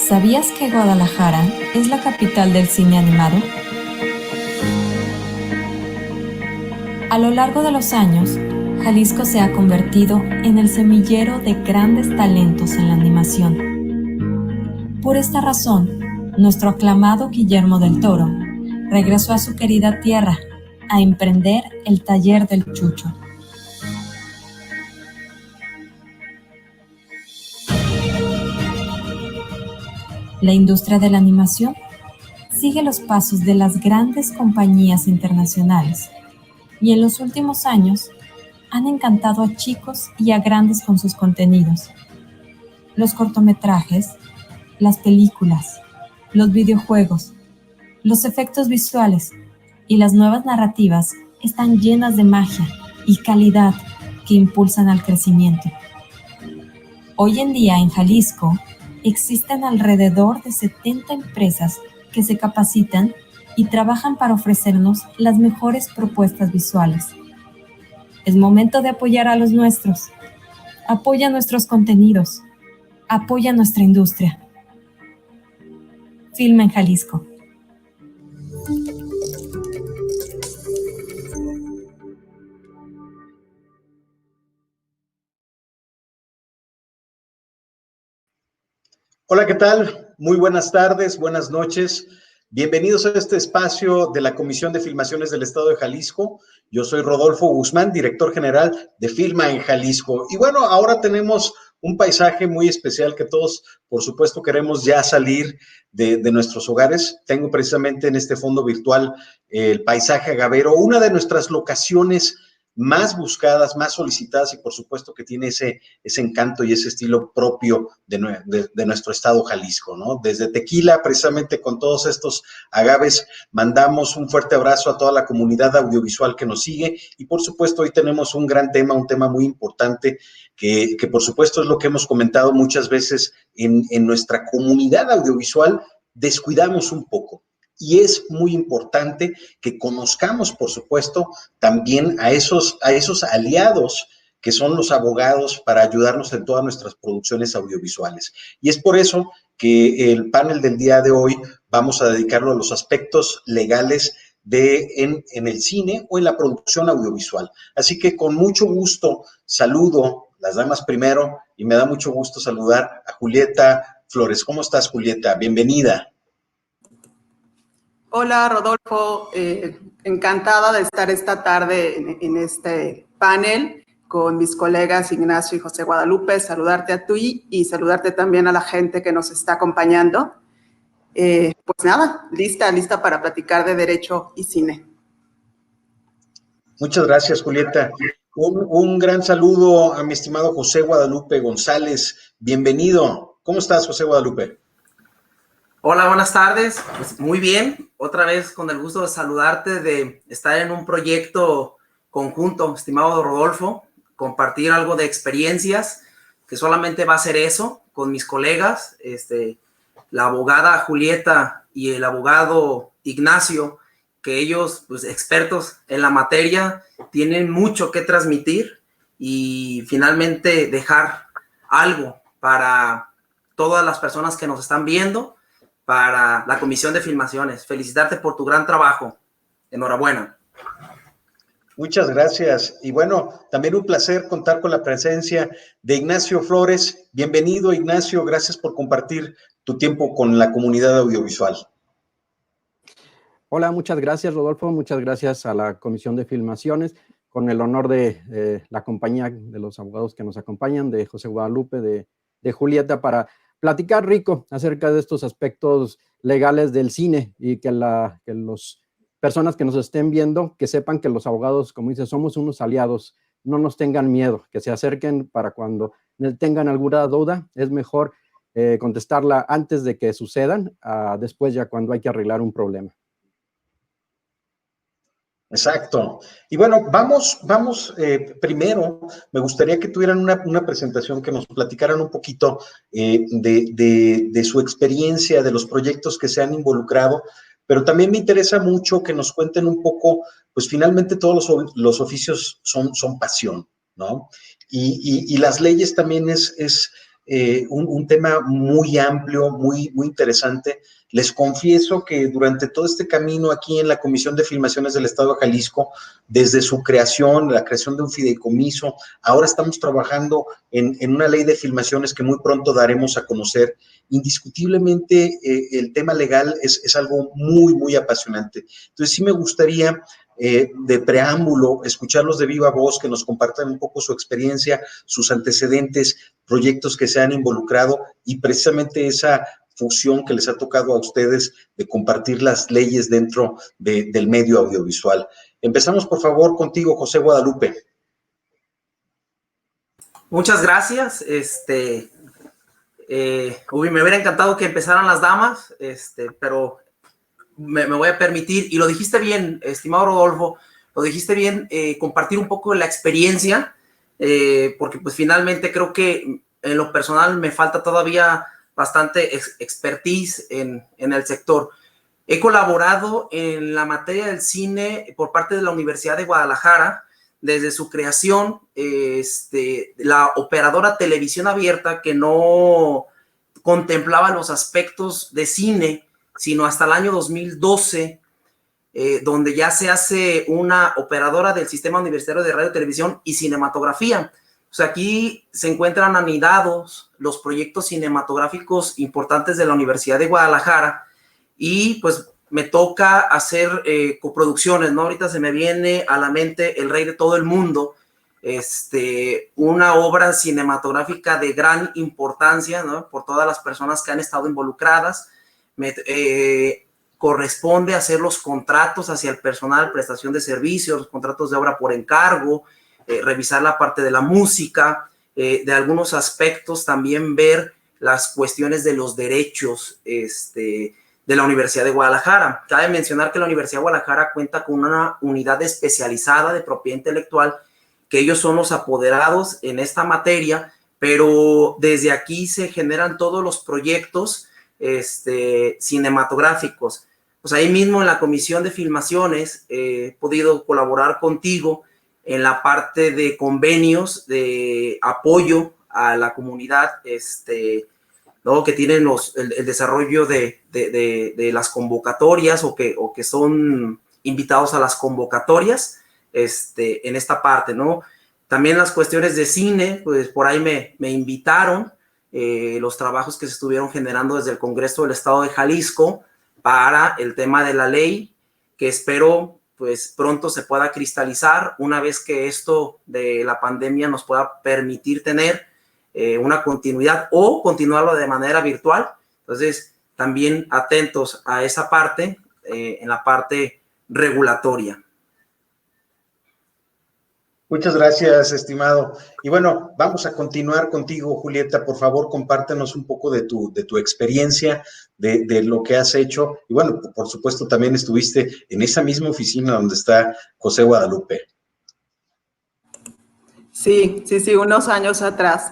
¿Sabías que Guadalajara es la capital del cine animado? A lo largo de los años, Jalisco se ha convertido en el semillero de grandes talentos en la animación. Por esta razón, nuestro aclamado Guillermo del Toro regresó a su querida tierra a emprender el taller del Chucho. La industria de la animación sigue los pasos de las grandes compañías internacionales y en los últimos años han encantado a chicos y a grandes con sus contenidos. Los cortometrajes, las películas, los videojuegos, los efectos visuales y las nuevas narrativas están llenas de magia y calidad que impulsan al crecimiento. Hoy en día en Jalisco existen alrededor de 70 empresas que se capacitan y trabajan para ofrecernos las mejores propuestas visuales. Es momento de apoyar a los nuestros. Apoya nuestros contenidos. Apoya nuestra industria. Filma en Jalisco. Hola, ¿qué tal? Muy buenas tardes, buenas noches. Bienvenidos a este espacio de la Comisión de Filmaciones del Estado de Jalisco. Yo soy Rodolfo Guzmán, director general de Filma en Jalisco. Y bueno, ahora tenemos un paisaje muy especial que todos, por supuesto, queremos ya salir de nuestros hogares. Tengo precisamente en este fondo virtual el paisaje agavero, una de nuestras locaciones más buscadas, más solicitadas y por supuesto que tiene ese encanto y ese estilo propio de nuestro estado Jalisco, ¿no? Desde Tequila, precisamente con todos estos agaves, mandamos un fuerte abrazo a toda la comunidad audiovisual que nos sigue y por supuesto hoy tenemos un gran tema, un tema muy importante que por supuesto es lo que hemos comentado muchas veces en nuestra comunidad audiovisual, descuidamos un poco. Y es muy importante que conozcamos, por supuesto, también a esos aliados que son los abogados para ayudarnos en todas nuestras producciones audiovisuales. Y es por eso que el panel del día de hoy vamos a dedicarlo a los aspectos legales en el cine o en la producción audiovisual. Así que con mucho gusto saludo, las damas primero, y me da mucho gusto saludar a Julieta Flores. ¿Cómo estás, Julieta? Bienvenida. Hola, Rodolfo. Encantada de estar esta tarde en este panel con mis colegas Ignacio y José Guadalupe. Saludarte a ti y saludarte también a la gente que nos está acompañando. Pues nada, lista para platicar de derecho y cine. Muchas gracias, Julieta. Un gran saludo a mi estimado José Guadalupe González. Bienvenido. ¿Cómo estás, José Guadalupe? Hola, buenas tardes. Pues muy bien, otra vez con el gusto de saludarte, de estar en un proyecto conjunto, estimado Rodolfo, compartir algo de experiencias, que solamente va a ser eso, con mis colegas, la abogada Julieta y el abogado Ignacio, que ellos, pues expertos en la materia, tienen mucho que transmitir y finalmente dejar algo para todas las personas que nos están viendo, para la Comisión de Filmaciones. Felicitarte por tu gran trabajo. Enhorabuena. Muchas gracias. Y bueno, también un placer contar con la presencia de Ignacio Flores. Bienvenido, Ignacio. Gracias por compartir tu tiempo con la comunidad audiovisual. Hola, muchas gracias, Rodolfo. Muchas gracias a la Comisión de Filmaciones, con el honor de la compañía de los abogados que nos acompañan, de José Guadalupe, de Julieta, para platicar rico acerca de estos aspectos legales del cine y que las personas que nos estén viendo, que sepan que los abogados, como dice, somos unos aliados, no nos tengan miedo, que se acerquen para cuando tengan alguna duda, es mejor contestarla antes de que sucedan, después ya cuando hay que arreglar un problema. Exacto. Y bueno, vamos primero, me gustaría que tuvieran una presentación, que nos platicaran un poquito de su experiencia, de los proyectos que se han involucrado, pero también me interesa mucho que nos cuenten un poco, pues finalmente todos los oficios son pasión, ¿no? Y las leyes también es un tema muy amplio, muy interesante. Les confieso que durante todo este camino aquí en la Comisión de Filmaciones del Estado de Jalisco, desde su creación, la creación de un fideicomiso, ahora estamos trabajando en una ley de filmaciones que muy pronto daremos a conocer. Indiscutiblemente, el tema legal es algo muy apasionante. Entonces, sí me gustaría, de preámbulo, escucharlos de viva voz, que nos compartan un poco su experiencia, sus antecedentes, proyectos que se han involucrado y precisamente esa fusión que les ha tocado a ustedes de compartir las leyes dentro del medio audiovisual. Empezamos, por favor, contigo, José Guadalupe. Muchas gracias. Me hubiera encantado que empezaran las damas, pero me voy a permitir, y lo dijiste bien, estimado Rodolfo, lo dijiste bien, compartir un poco de la experiencia, porque pues finalmente creo que en lo personal me falta todavía bastante expertise en el sector. He colaborado en la materia del cine por parte de la Universidad de Guadalajara, desde su creación, la operadora televisión abierta que no contemplaba los aspectos de cine, sino hasta el año 2012, donde ya se hace una operadora del Sistema Universitario de Radio, Televisión y Cinematografía. O sea, aquí se encuentran anidados los proyectos cinematográficos importantes de la Universidad de Guadalajara y pues me toca hacer coproducciones, ¿no? Ahorita se me viene a la mente El Rey de Todo el Mundo, una obra cinematográfica de gran importancia, ¿no? Por todas las personas que han estado involucradas. Corresponde hacer los contratos hacia el personal, prestación de servicios, los contratos de obra por encargo, revisar la parte de la música, de algunos aspectos, también ver las cuestiones de los derechos de la Universidad de Guadalajara. Cabe mencionar que la Universidad de Guadalajara cuenta con una unidad especializada de propiedad intelectual, que ellos son los apoderados en esta materia, pero desde aquí se generan todos los proyectos cinematográficos. Pues ahí mismo en la Comisión de Filmaciones he podido colaborar contigo en la parte de convenios de apoyo a la comunidad, ¿no? Que tienen el desarrollo de las convocatorias o que son invitados a las convocatorias en esta parte, ¿no? También las cuestiones de cine, pues por ahí me invitaron los trabajos que se estuvieron generando desde el Congreso del Estado de Jalisco para el tema de la ley, que espero pues pronto se pueda cristalizar una vez que esto de la pandemia nos pueda permitir tener una continuidad o continuarlo de manera virtual. Entonces, también atentos a esa parte, en la parte regulatoria. Muchas gracias, estimado. Y bueno, vamos a continuar contigo, Julieta. Por favor, compártenos un poco de tu experiencia, de lo que has hecho. Y bueno, por supuesto, también estuviste en esa misma oficina donde está José Guadalupe. Sí, unos años atrás.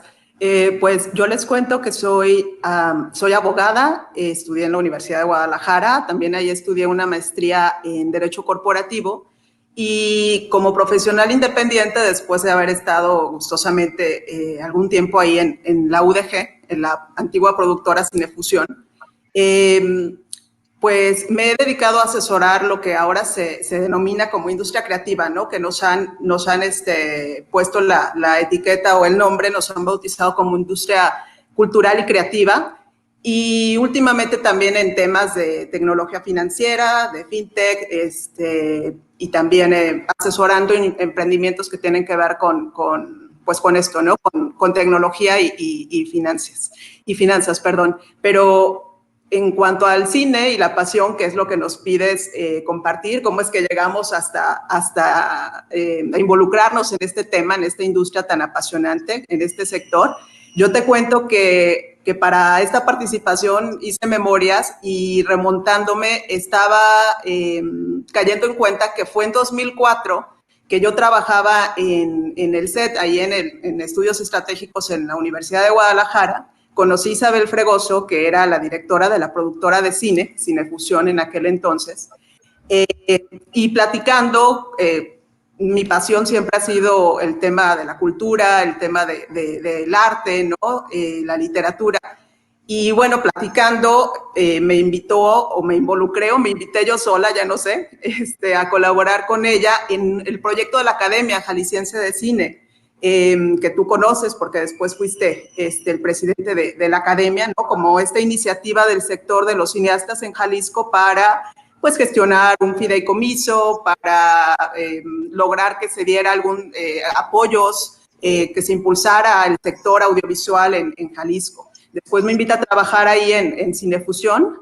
Pues yo les cuento que soy abogada, estudié en la Universidad de Guadalajara, también ahí estudié una maestría en Derecho Corporativo. Y como profesional independiente, después de haber estado gustosamente algún tiempo ahí en la UDG, en la antigua productora Cinefusión, pues me he dedicado a asesorar lo que ahora se denomina como industria creativa, ¿no? Que nos han puesto la etiqueta o el nombre, nos han bautizado como industria cultural y creativa. Y últimamente también en temas de tecnología financiera, de fintech, y también asesorando en emprendimientos que tienen que ver con esto, ¿no? Con tecnología y finanzas, perdón. Pero en cuanto al cine y la pasión, que es lo que nos pides compartir, cómo es que llegamos hasta involucrarnos en este tema, en esta industria tan apasionante, en este sector. Yo te cuento que para esta participación hice memorias y remontándome estaba cayendo en cuenta que fue en 2004 que yo trabajaba en el set, ahí en estudios estratégicos en la Universidad de Guadalajara. Conocí a Isabel Fregoso, que era la directora de la productora de cine, Cinefusión en aquel entonces, y platicando, mi pasión siempre ha sido el tema de la cultura, el tema del arte, ¿no? La literatura. Y bueno, platicando, me invitó o me involucré o me invité yo sola, ya no sé, a colaborar con ella en el proyecto de la Academia Jalisciense de Cine, que tú conoces porque después fuiste el presidente de la Academia, ¿no? Como esta iniciativa del sector de los cineastas en Jalisco para pues gestionar un fideicomiso, para lograr que se diera algún apoyos, que se impulsara el sector audiovisual en Jalisco. Después me invita a trabajar ahí en Cinefusión,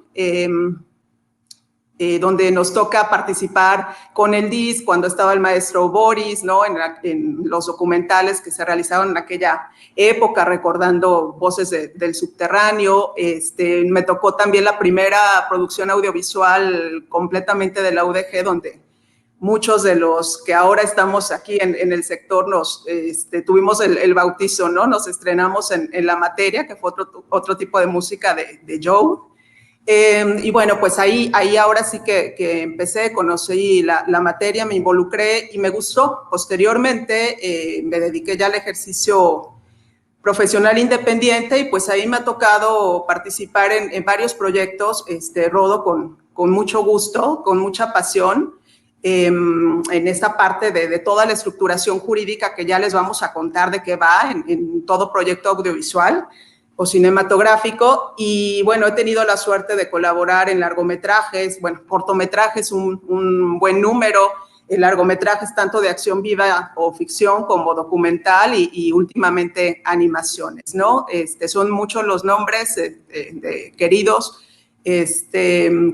donde nos toca participar con el DIS cuando estaba el maestro Boris, ¿no? En los documentales que se realizaron en aquella época, recordando Voces del Subterráneo. Me tocó también la primera producción audiovisual completamente de la UDG, donde muchos de los que ahora estamos aquí en el sector tuvimos el bautizo, ¿no? Nos estrenamos en La Materia, que fue otro tipo de música de Joe. Y bueno, pues ahí ahora sí que empecé, conocí la materia, me involucré y me gustó. Posteriormente me dediqué ya al ejercicio profesional independiente y pues ahí me ha tocado participar en varios proyectos, Rodo, con mucho gusto, con mucha pasión, en esta parte de toda la estructuración jurídica que ya les vamos a contar de qué va en todo proyecto audiovisual o cinematográfico. Y bueno, he tenido la suerte de colaborar en largometrajes, bueno, cortometrajes, un buen número, largometrajes tanto de acción viva o ficción como documental y últimamente animaciones, ¿no? Son muchos los nombres queridos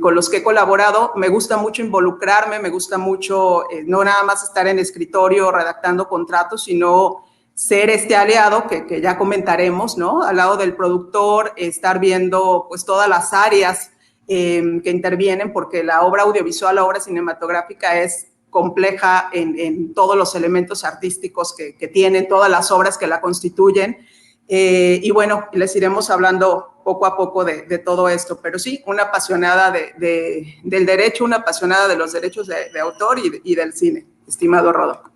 con los que he colaborado. Me gusta mucho involucrarme, me gusta mucho no nada más estar en escritorio redactando contratos, sino ser aliado que ya comentaremos, ¿no? Al lado del productor, estar viendo pues todas las áreas que intervienen, porque la obra audiovisual, la obra cinematográfica es compleja en todos los elementos artísticos que tienen, todas las obras que la constituyen. Y bueno, les iremos hablando poco a poco de todo esto, pero sí, una apasionada del derecho, una apasionada de los derechos de autor y del cine, estimado Rodolfo.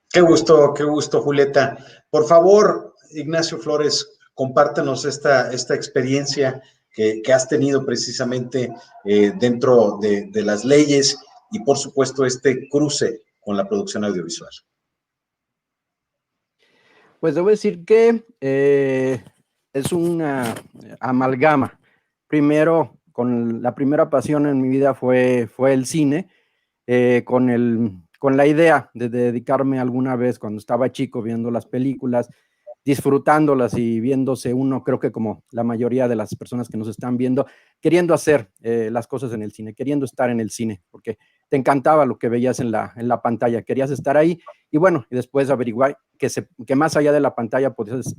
Qué gusto, Julieta. Por favor, Ignacio Flores, compártenos esta experiencia que has tenido precisamente dentro de las leyes y, por supuesto, este cruce con la producción audiovisual. Pues debo decir que es una amalgama. Primero, con la primera pasión en mi vida fue el cine, con la idea de dedicarme alguna vez cuando estaba chico viendo las películas, disfrutándolas y viéndose uno, creo que como la mayoría de las personas que nos están viendo, queriendo hacer las cosas en el cine, queriendo estar en el cine, porque te encantaba lo que veías en la pantalla, querías estar ahí y bueno, y después averiguar que más allá de la pantalla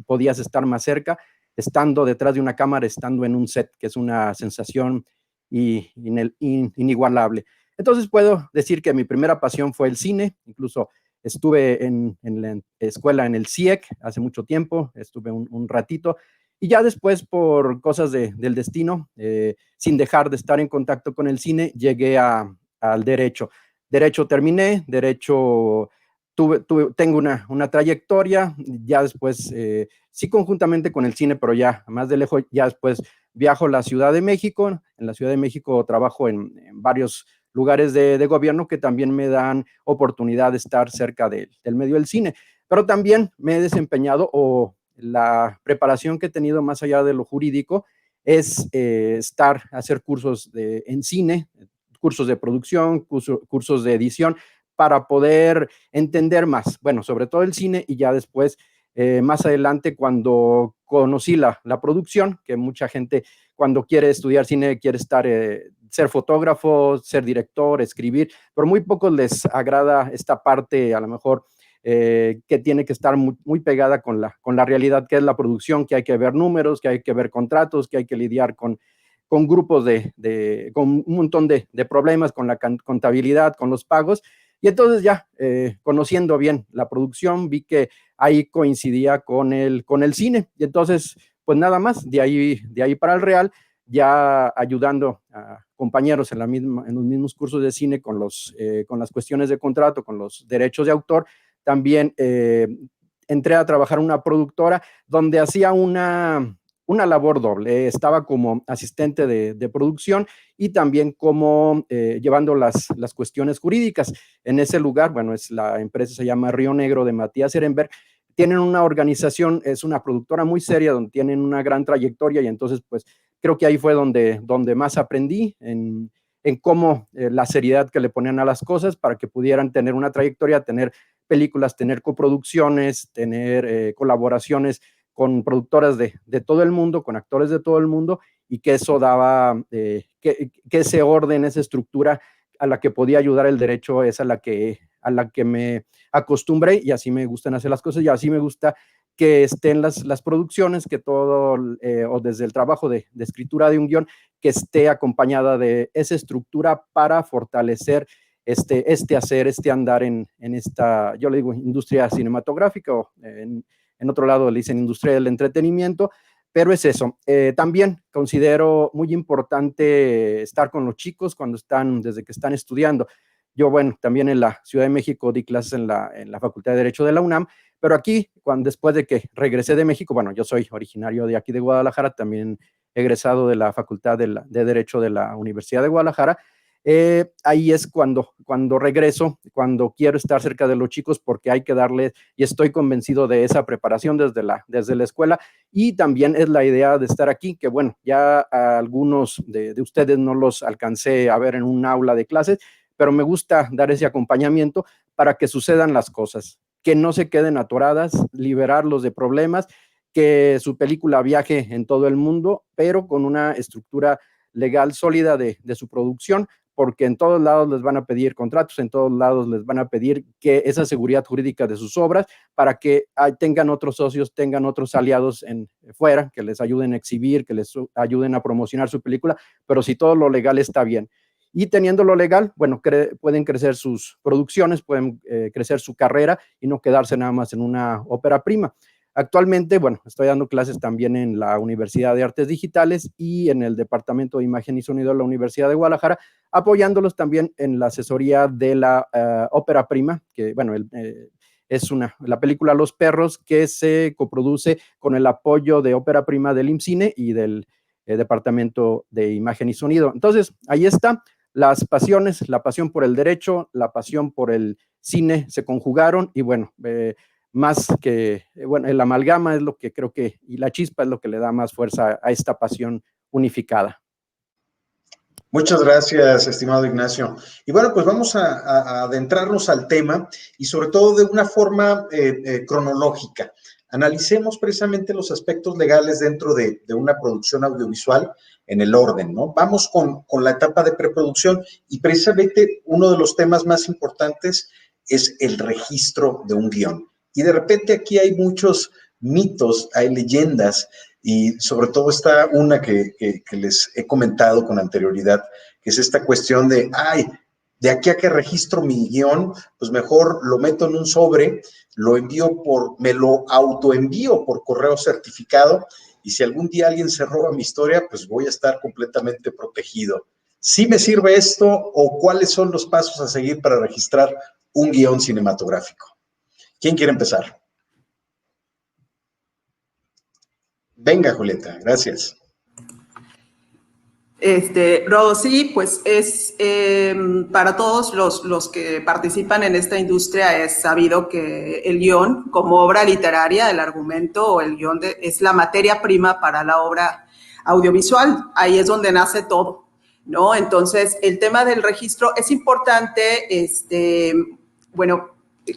podías estar más cerca, estando detrás de una cámara, estando en un set, que es una sensación inigualable. Entonces puedo decir que mi primera pasión fue el cine, incluso estuve en la escuela en el CIEC hace mucho tiempo, estuve un ratito, y ya después por cosas del destino, sin dejar de estar en contacto con el cine, llegué al derecho. Derecho terminé, derecho tengo una trayectoria, ya después, sí conjuntamente con el cine, pero ya más de lejos, ya después viajo a la Ciudad de México. En la Ciudad de México trabajo en varios lugares de gobierno que también me dan oportunidad de estar cerca del medio del cine, pero también me he desempeñado, o la preparación que he tenido más allá de lo jurídico es hacer cursos en cine, cursos de producción, cursos de edición, para poder entender más, bueno, sobre todo el cine, y ya después, más adelante, cuando conocí la producción, que mucha gente cuando quiere estudiar cine quiere ser fotógrafo, ser director, escribir, pero muy pocos les agrada esta parte, a lo mejor, que tiene que estar muy, muy pegada con la realidad, que es la producción, que hay que ver números, que hay que ver contratos, que hay que lidiar con grupos con un montón de problemas, con la contabilidad, con los pagos. Y entonces ya, conociendo bien la producción, vi que ahí coincidía con el cine. Y entonces, pues nada más, de ahí para el Real, ya ayudando compañeros en los mismos cursos de cine con las cuestiones de contrato, con los derechos de autor, también entré a trabajar en una productora donde hacía una labor doble. Estaba como asistente de producción y también como llevando las cuestiones jurídicas. En ese lugar, bueno, la empresa se llama Río Negro de Matías Ehrenberg. Tienen una organización, es una productora muy seria, donde tienen una gran trayectoria, y entonces, pues, creo que ahí fue donde más aprendí en cómo la seriedad que le ponían a las cosas para que pudieran tener una trayectoria, tener películas, tener coproducciones, tener colaboraciones con productoras de todo el mundo, con actores de todo el mundo, y que eso daba, que ese orden, esa estructura a la que podía ayudar el derecho es a la que me acostumbré, y así me gustan hacer las cosas, y así me gusta que estén las producciones, que todo, o desde el trabajo de escritura de un guión, que esté acompañada de esa estructura para fortalecer este hacer, este andar en esta, yo le digo, industria cinematográfica, o en otro lado le dicen industria del entretenimiento, pero es eso. También considero muy importante estar con los chicos desde que están estudiando. Yo, bueno, también en la Ciudad de México di clases en la Facultad de Derecho de la UNAM, pero aquí, después de que regresé de México, bueno, yo soy originario de aquí de Guadalajara, también egresado de la Facultad de Derecho de la Universidad de Guadalajara. Ahí es cuando regreso, cuando quiero estar cerca de los chicos, porque hay que darle, y estoy convencido de esa preparación desde la escuela, y también es la idea de estar aquí, que bueno, ya a algunos de ustedes no los alcancé a ver en un aula de clases, pero me gusta dar ese acompañamiento para que sucedan las cosas, que no se queden atoradas, liberarlos de problemas, que su película viaje en todo el mundo, pero con una estructura legal sólida de su producción, porque en todos lados les van a pedir contratos, en todos lados les van a pedir que esa seguridad jurídica de sus obras, para que tengan otros socios, tengan otros aliados fuera, que les ayuden a exhibir, que les ayuden a promocionar su película, pero si todo lo legal está bien. Y teniendo lo legal, bueno, pueden crecer sus producciones, pueden crecer su carrera y no quedarse nada más en una ópera prima. Actualmente, bueno, estoy dando clases también en la Universidad de Artes Digitales y en el Departamento de Imagen y Sonido de la Universidad de Guadalajara, apoyándolos también en la asesoría de la ópera prima, que, bueno, es la película Los Perros, que se coproduce con el apoyo de ópera prima del IMCINE y del Departamento de Imagen y Sonido. Entonces, ahí está. Las pasiones, la pasión por el derecho, la pasión por el cine se conjugaron, y bueno, más que, bueno, el amalgama es lo que creo que, y la chispa es lo que le da más fuerza a esta pasión unificada. Muchas gracias, estimado Ignacio. Y bueno, pues vamos a adentrarnos al tema, y sobre todo de una forma cronológica. Analicemos precisamente los aspectos legales dentro de una producción audiovisual en el orden, ¿no? Vamos con la etapa de preproducción, y precisamente uno de los temas más importantes es el registro de un guión. Y de repente aquí hay muchos mitos, hay leyendas, y sobre todo está una que les he comentado con anterioridad, que es esta cuestión de, de aquí a que registro mi guión, pues mejor lo meto en un sobre, me lo autoenvío por correo certificado, y si algún día alguien se roba mi historia, pues voy a estar completamente protegido. ¿Sí me sirve esto, o cuáles son los pasos a seguir para registrar un guión cinematográfico? ¿Quién quiere empezar? Venga, Julieta, gracias. Rodo, sí, pues es para todos los que participan en esta industria es sabido que el guión, como obra literaria, el argumento o el guión es la materia prima para la obra audiovisual. Ahí es donde nace todo, ¿no? Entonces, el tema del registro es importante. Bueno,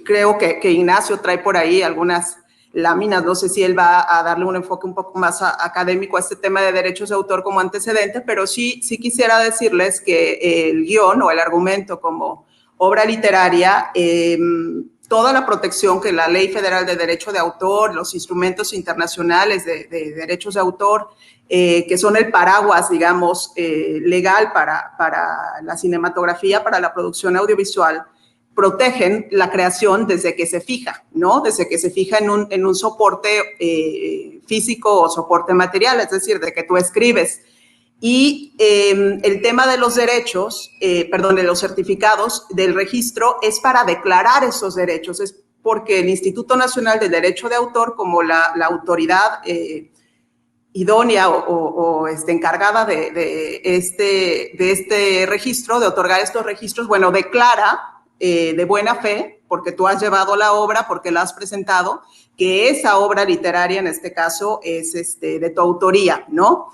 creo que Ignacio trae por ahí algunas láminas, no sé si él va a darle un enfoque un poco más académico a este tema de derechos de autor como antecedente, pero sí quisiera decirles que el guión o el argumento como obra literaria, toda la protección que la Ley Federal de Derecho de Autor, los instrumentos internacionales de derechos de autor, que son el paraguas, digamos, legal para la cinematografía, para la producción audiovisual, protegen la creación desde que se fija, ¿no? Desde que se fija en un soporte físico o soporte material, es decir, de que tú escribes Y el tema de los derechos, de los certificados del registro es para declarar esos derechos, es porque el Instituto Nacional del Derecho de Autor, como la autoridad idónea o encargada de este registro, de otorgar estos registros, bueno, declara de buena fe, porque tú has llevado la obra, porque la has presentado, que esa obra literaria, en este caso, es de tu autoría, ¿no?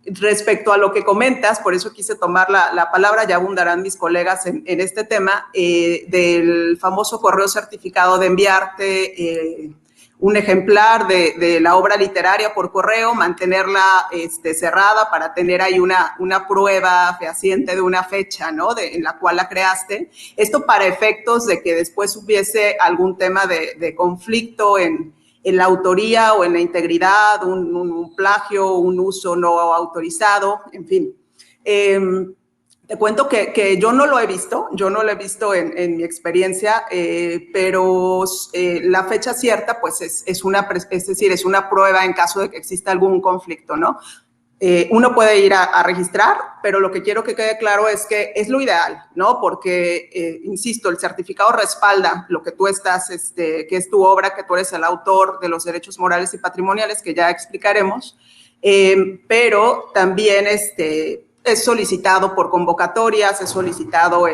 Respecto a lo que comentas, por eso quise tomar la palabra, ya abundarán mis colegas en este tema, del famoso correo certificado de enviarte un ejemplar de la obra literaria por correo, mantenerla cerrada para tener ahí una prueba fehaciente de una fecha, ¿no? En la cual la creaste. Esto para efectos de que después hubiese algún tema de conflicto en la autoría o en la integridad, un plagio, un uso no autorizado, en fin. Te cuento que yo no lo he visto, en mi experiencia, pero la fecha cierta, pues es una prueba en caso de que exista algún conflicto, ¿no? Uno puede ir a registrar, pero lo que quiero que quede claro es que es lo ideal, ¿no? Porque, insisto, el certificado respalda lo que tú estás, que es tu obra, que tú eres el autor de los derechos morales y patrimoniales, que ya explicaremos, pero también es solicitado por convocatorias, es solicitado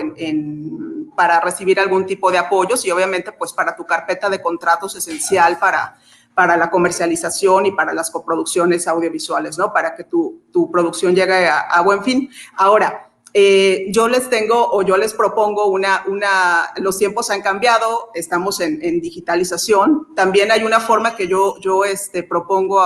para recibir algún tipo de apoyos y obviamente pues para tu carpeta de contratos esencial para la comercialización y para las coproducciones audiovisuales, ¿no? Para que tu producción llegue a buen fin. Ahora, yo les propongo los tiempos han cambiado, estamos en digitalización. También hay una forma que yo propongo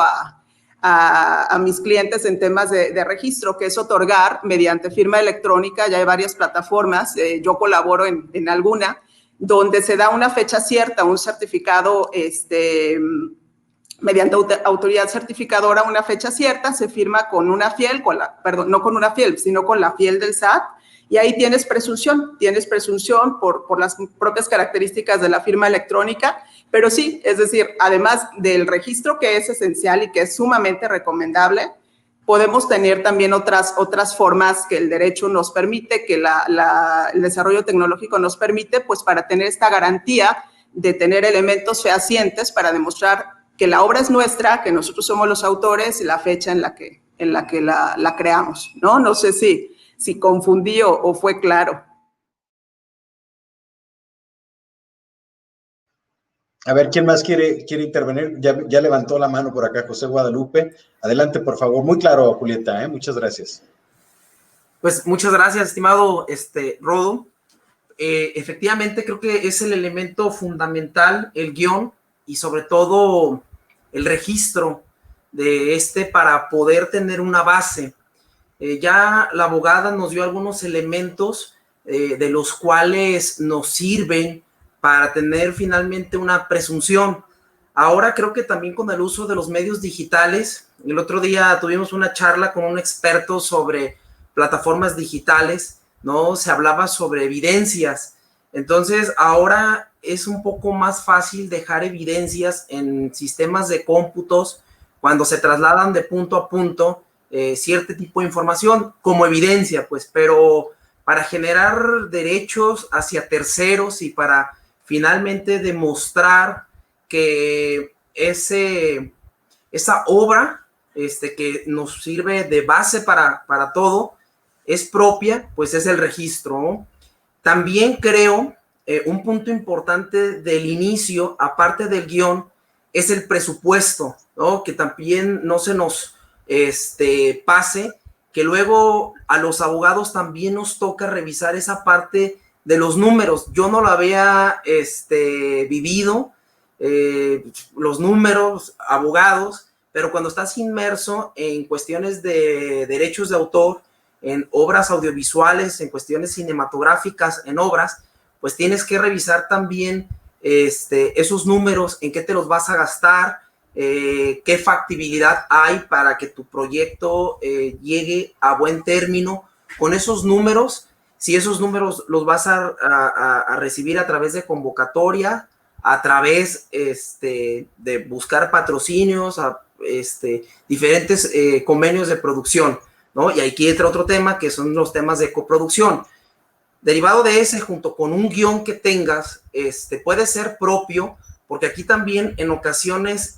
a mis clientes en temas de registro, que es otorgar mediante firma electrónica. Ya hay varias plataformas, yo colaboro en alguna, donde se da una fecha cierta, un certificado mediante autoridad certificadora, una fecha cierta, se firma con una fiel, no con una fiel, sino con la fiel del SAT, y ahí tienes presunción por las propias características de la firma electrónica, pero sí, es decir, además del registro, que es esencial y que es sumamente recomendable, podemos tener también otras formas que el derecho nos permite, que el desarrollo tecnológico nos permite, pues para tener esta garantía de tener elementos fehacientes para demostrar que la obra es nuestra, que nosotros somos los autores y la fecha en la que la creamos, ¿no? No sé si confundí o fue claro. A ver, ¿quién más quiere intervenir? Ya levantó la mano por acá José Guadalupe. Adelante, por favor. Muy claro, Julieta, muchas gracias. Pues muchas gracias, estimado Rodo. Efectivamente, creo que es el elemento fundamental, el guión, y sobre todo el registro de para poder tener una base. Ya la abogada nos dio algunos elementos de los cuales nos sirven para tener finalmente una presunción. Ahora creo que también con el uso de los medios digitales, el otro día tuvimos una charla con un experto sobre plataformas digitales, ¿no? Se hablaba sobre evidencias. Entonces, ahora es un poco más fácil dejar evidencias en sistemas de cómputos cuando se trasladan de punto a punto cierto tipo de información como evidencia, pues, pero para generar derechos hacia terceros y para finalmente demostrar que esa obra que nos sirve de base para todo es propia, pues es el registro, ¿no? También creo un punto importante del inicio, aparte del guión, es el presupuesto, ¿no? Que también no se nos pase, que luego a los abogados también nos toca revisar esa parte de los números. Yo no lo había vivido, los números, abogados, pero cuando estás inmerso en cuestiones de derechos de autor, en obras audiovisuales, en cuestiones cinematográficas, en obras, pues tienes que revisar también esos números, en qué te los vas a gastar, qué factibilidad hay para que tu proyecto llegue a buen término con esos números. Si esos números los vas a recibir a través de convocatoria, a través de buscar patrocinios, diferentes convenios de producción, ¿no? Y aquí entra otro tema, que son los temas de coproducción. Derivado de ese, junto con un guión que tengas, puede ser propio, porque aquí también en ocasiones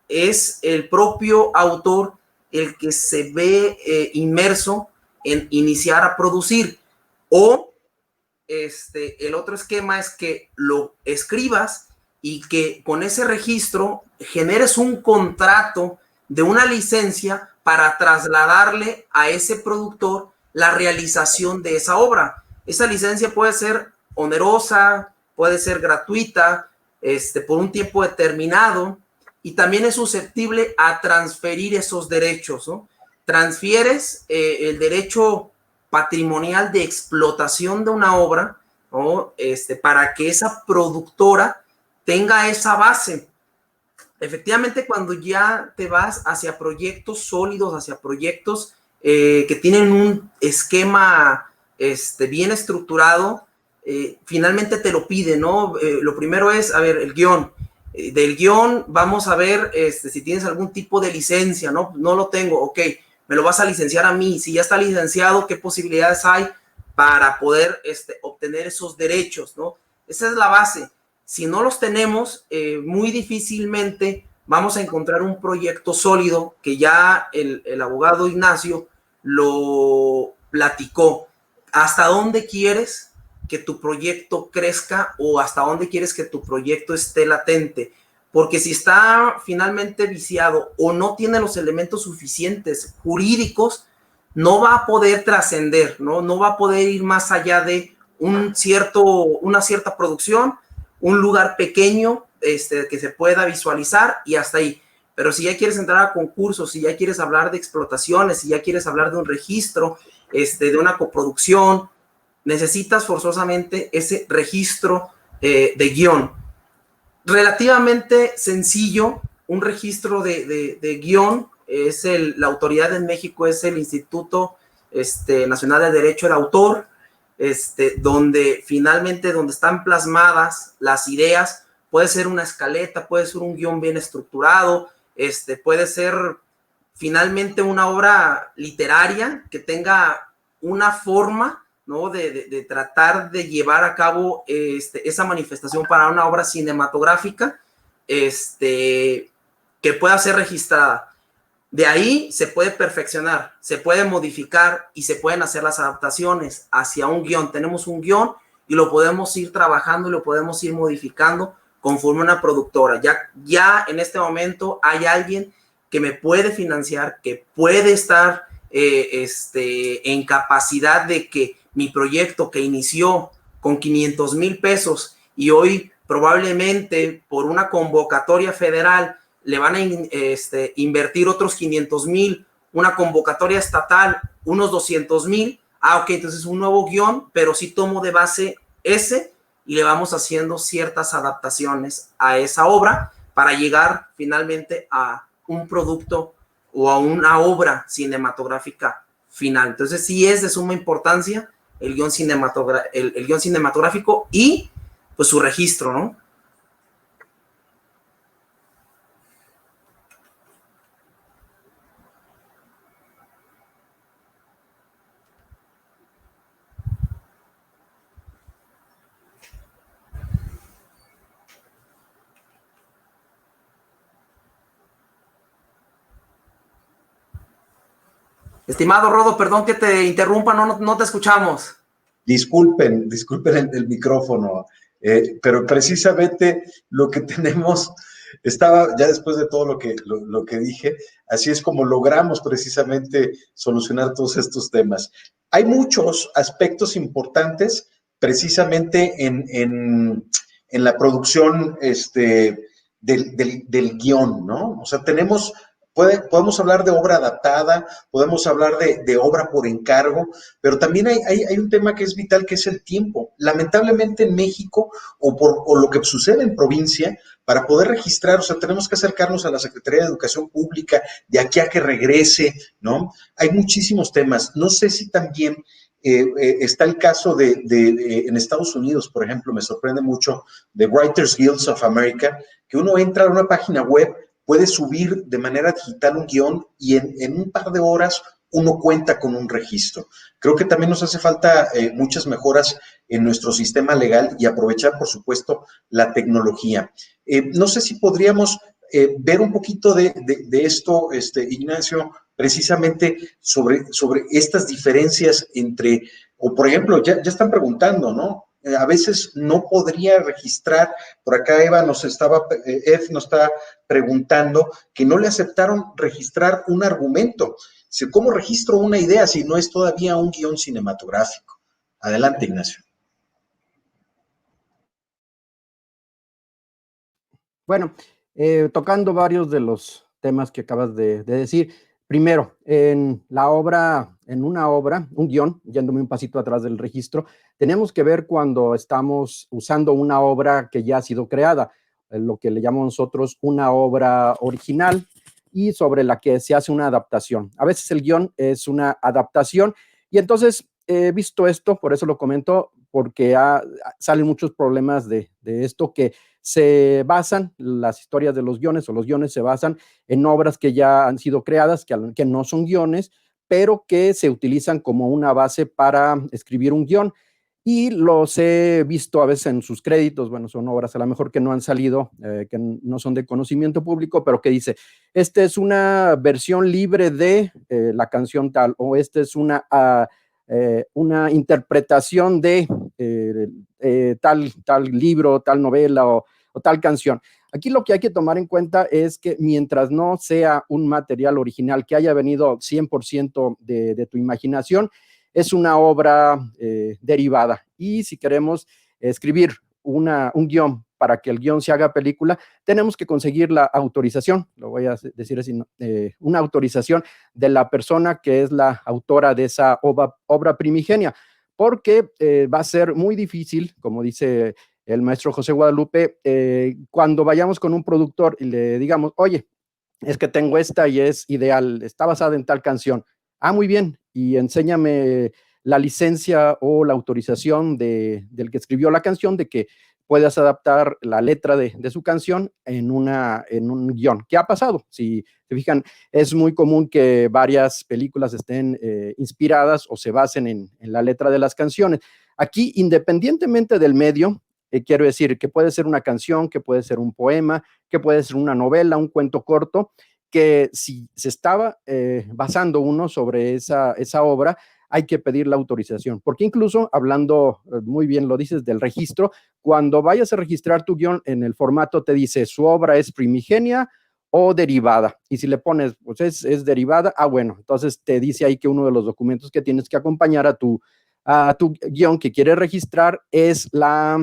es el propio autor el que se ve inmerso en iniciar a producir, o el otro esquema es que lo escribas y que con ese registro generes un contrato de una licencia para trasladarle a ese productor la realización de esa obra. Esa licencia puede ser onerosa, puede ser gratuita, por un tiempo determinado, y también es susceptible a transferir esos derechos, ¿no? Transfieres el derecho patrimonial de explotación de una obra, ¿no? Para que esa productora tenga esa base. Efectivamente, cuando ya te vas hacia proyectos sólidos, hacia proyectos que tienen un esquema bien estructurado, finalmente te lo pide, ¿no? Lo primero es, a ver, el guión. Del guión vamos a ver si tienes algún tipo de licencia, ¿no? No lo tengo, ok, me lo vas a licenciar a mí. Si ya está licenciado, ¿qué posibilidades hay para poder obtener esos derechos, ¿no? Esa es la base. Si no los tenemos, muy difícilmente vamos a encontrar un proyecto sólido, que ya el abogado Ignacio lo platicó. ¿Hasta dónde quieres que tu proyecto crezca o hasta dónde quieres que tu proyecto esté latente? Porque si está finalmente viciado o no tiene los elementos suficientes jurídicos, no va a poder trascender, ¿no? No va a poder ir más allá de una cierta producción, un lugar pequeño que se pueda visualizar y hasta ahí. Pero si ya quieres entrar a concursos, si ya quieres hablar de explotaciones, si ya quieres hablar de un registro, de una coproducción, necesitas forzosamente ese registro de guión. Relativamente sencillo, un registro de guión, la autoridad en México es el Instituto Nacional de Derecho del Autor, donde finalmente, donde están plasmadas las ideas, puede ser una escaleta, puede ser un guión bien estructurado, puede ser finalmente una obra literaria que tenga una forma, ¿no? de tratar de llevar a cabo esa manifestación para una obra cinematográfica que pueda ser registrada. De ahí se puede perfeccionar, se puede modificar y se pueden hacer las adaptaciones hacia un guión. Tenemos un guión y lo podemos ir trabajando y lo podemos ir modificando conforme una productora. Ya en este momento hay alguien que me puede financiar, que puede estar en capacidad de que mi proyecto, que inició con 500,000 pesos y hoy probablemente por una convocatoria federal le van a invertir otros 500,000, una convocatoria estatal unos 200,000, ok, entonces un nuevo guión, pero sí tomo de base ese y le vamos haciendo ciertas adaptaciones a esa obra para llegar finalmente a un producto o a una obra cinematográfica final. Entonces sí es de suma importancia el guión cinematográfico y pues su registro, ¿no? Estimado Rodo, perdón que te interrumpa, no te escuchamos. Disculpen el micrófono, pero precisamente lo que tenemos, estaba ya después de todo lo que dije, así es como logramos precisamente solucionar todos estos temas. Hay muchos aspectos importantes precisamente en la producción del guión, ¿no? O sea, podemos hablar de obra adaptada, podemos hablar de obra por encargo, pero también hay un tema que es vital, que es el tiempo. Lamentablemente en México, o lo que sucede en provincia, para poder registrar, o sea, tenemos que acercarnos a la Secretaría de Educación Pública de aquí a que regrese, ¿no? Hay muchísimos temas. No sé si también está el caso en Estados Unidos, por ejemplo, me sorprende mucho, de Writers Guilds of America, que uno entra a una página web, puede subir de manera digital un guión y en un par de horas uno cuenta con un registro. Creo que también nos hace falta muchas mejoras en nuestro sistema legal y aprovechar, por supuesto, la tecnología. No sé si podríamos ver un poquito de esto, Ignacio, precisamente sobre estas diferencias entre, o por ejemplo, ya están preguntando, ¿no? A veces no podría registrar, por acá Ed nos está preguntando que no le aceptaron registrar un argumento. ¿Cómo registro una idea si no es todavía un guión cinematográfico? Adelante, Ignacio. Bueno, tocando varios de los temas que acabas de decir. Primero, en una obra, un guión, yéndome un pasito atrás del registro, tenemos que ver cuando estamos usando una obra que ya ha sido creada, lo que le llamamos nosotros una obra original y sobre la que se hace una adaptación. A veces el guión es una adaptación y entonces he visto esto, por eso lo comento, porque salen muchos problemas de esto que se basan, las historias de los guiones o los guiones se basan en obras que ya han sido creadas, que no son guiones, pero que se utilizan como una base para escribir un guión. Y los he visto a veces en sus créditos, bueno, son obras a lo mejor que no han salido, que no son de conocimiento público, pero que dice, esta es una versión libre de la canción tal, o esta es una interpretación de tal libro, tal novela o tal canción. Aquí lo que hay que tomar en cuenta es que mientras no sea un material original que haya venido 100% de tu imaginación, es una obra derivada. Y si queremos escribir un guión para que el guión se haga película, tenemos que conseguir la autorización, lo voy a decir así, una autorización de la persona que es la autora de esa obra primigenia, porque va a ser muy difícil, como dice el maestro José Guadalupe, cuando vayamos con un productor y le digamos, oye, es que tengo esta y es ideal, está basada en tal canción. Ah, muy bien, y enséñame la licencia o la autorización del que escribió la canción de que puedas adaptar la letra de su canción en un guión. ¿Qué ha pasado? Si se fijan, es muy común que varias películas estén inspiradas o se basen en la letra de las canciones. Aquí, independientemente del medio, quiero decir que puede ser una canción, que puede ser un poema, que puede ser una novela, un cuento corto, que si se estaba basando uno sobre esa obra, hay que pedir la autorización, porque incluso hablando, muy bien lo dices, del registro, cuando vayas a registrar tu guión en el formato te dice su obra es primigenia o derivada, y si le pones, pues es derivada, bueno, entonces te dice ahí que uno de los documentos que tienes que acompañar a tu guión que quieres registrar es la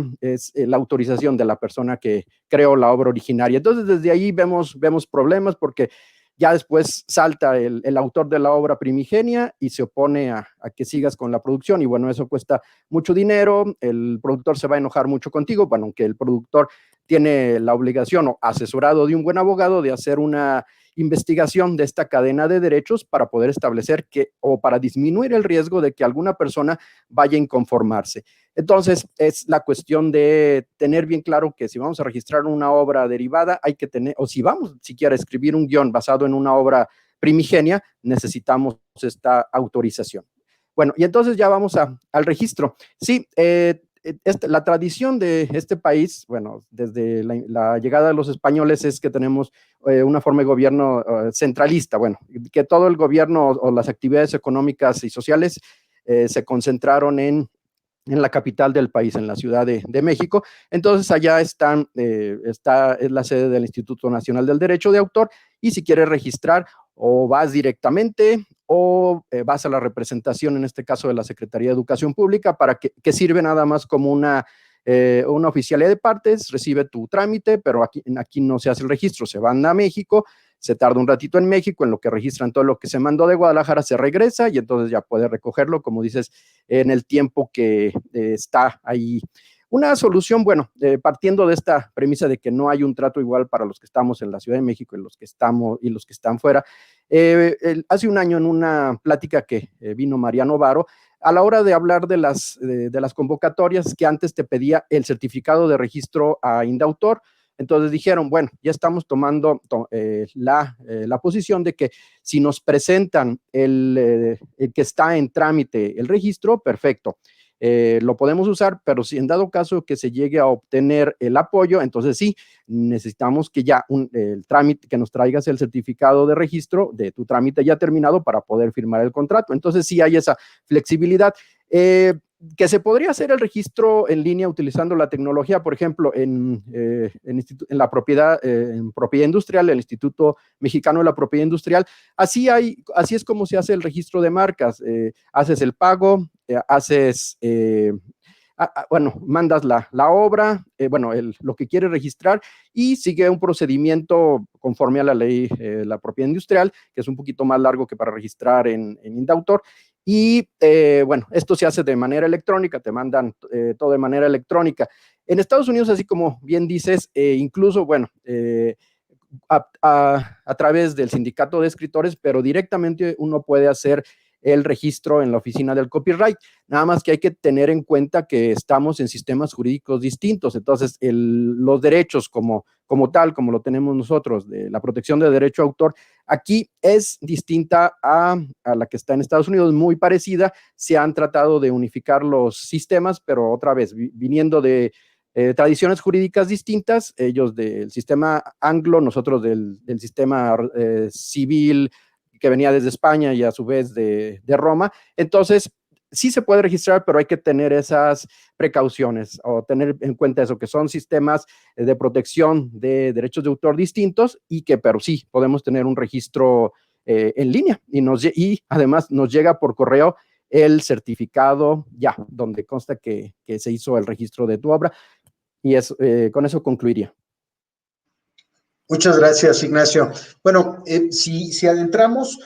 autorización de la persona que creó la obra originaria. Entonces, desde ahí vemos problemas porque ya después salta el autor de la obra primigenia y se opone a que sigas con la producción y bueno, eso cuesta mucho dinero, el productor se va a enojar mucho contigo, bueno, aunque el productor tiene la obligación o asesorado de un buen abogado de hacer una investigación de esta cadena de derechos para poder establecer o para disminuir el riesgo de que alguna persona vaya a inconformarse. Entonces, es la cuestión de tener bien claro que si vamos a registrar una obra derivada, hay que tener, o si vamos siquiera a escribir un guión basado en una obra primigenia, necesitamos esta autorización. Bueno, y entonces ya vamos al registro. Sí, la tradición de este país, bueno, desde la llegada de los españoles es que tenemos una forma de gobierno centralista, bueno, que todo el gobierno o las actividades económicas y sociales se concentraron en la capital del país, en la Ciudad de México. Entonces allá es la sede del Instituto Nacional del Derecho de Autor y si quieres registrar o vas directamente o vas a la representación, en este caso de la Secretaría de Educación Pública, para que sirve nada más como una oficialía de partes, recibe tu trámite, pero aquí no se hace el registro, se van a México, se tarda un ratito en México, en lo que registran todo lo que se mandó de Guadalajara, se regresa y entonces ya puede recogerlo, como dices, en el tiempo que está ahí. Una solución, bueno, partiendo de esta premisa de que no hay un trato igual para los que estamos en la Ciudad de México y los que están fuera, hace un año en una plática que vino Mariano Varo, a la hora de hablar de las convocatorias que antes te pedía el certificado de registro a Indautor, Entonces dijeron, bueno, ya estamos tomando la posición de que si nos presentan el que está en trámite el registro, perfecto. Lo podemos usar, pero si en dado caso que se llegue a obtener el apoyo, entonces sí, necesitamos que ya el trámite, que nos traigas el certificado de registro de tu trámite ya terminado para poder firmar el contrato. Entonces sí hay esa flexibilidad. Que se podría hacer el registro en línea utilizando la tecnología, por ejemplo, en la propiedad, en propiedad industrial, el Instituto Mexicano de la Propiedad Industrial. Así es como se hace el registro de marcas. Haces el pago, mandas la obra, lo que quieres registrar y sigue un procedimiento conforme a la ley, la propiedad industrial, que es un poquito más largo que para registrar en Indautor. Y esto se hace de manera electrónica, te mandan todo de manera electrónica. En Estados Unidos, así como bien dices, incluso, a través del sindicato de escritores, pero directamente uno puede hacer el registro en la oficina del copyright. Nada más que hay que tener en cuenta que estamos en sistemas jurídicos distintos. Entonces, los derechos como tal, como lo tenemos nosotros, de la protección de derecho a autor, aquí es distinta a la que está en Estados Unidos, muy parecida. Se han tratado de unificar los sistemas, pero otra vez, viniendo de tradiciones jurídicas distintas, ellos del sistema anglo, nosotros del sistema civil, que venía desde España y a su vez de Roma. Entonces, sí se puede registrar, pero hay que tener esas precauciones o tener en cuenta eso, que son sistemas de protección de derechos de autor distintos pero sí podemos tener un registro en línea y además nos llega por correo el certificado ya, donde consta que se hizo el registro de tu obra y con eso concluiría. Muchas gracias, Ignacio. Bueno, si adentramos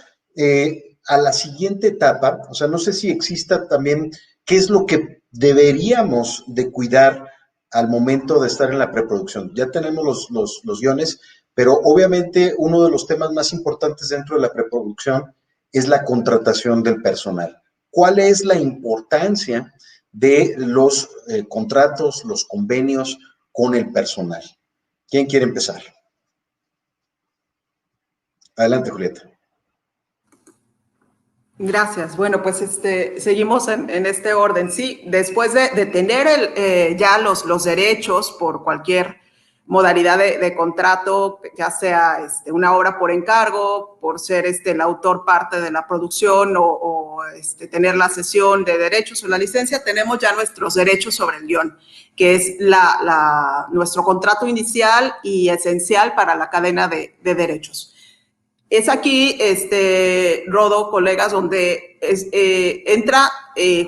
a la siguiente etapa, o sea, no sé si exista también qué es lo que deberíamos de cuidar al momento de estar en la preproducción. Ya tenemos los guiones, pero obviamente uno de los temas más importantes dentro de la preproducción es la contratación del personal. ¿Cuál es la importancia de los contratos, los convenios con el personal? ¿Quién quiere empezar? Adelante, Julieta. Gracias. Bueno, pues seguimos en este orden. Sí, después de tener ya los derechos por cualquier modalidad de contrato, ya sea una obra por encargo, por ser el autor parte de la producción o tener la cesión de derechos o la licencia, tenemos ya nuestros derechos sobre el guión, que es nuestro contrato inicial y esencial para la cadena de derechos. Es aquí, Rodo, colegas, donde entra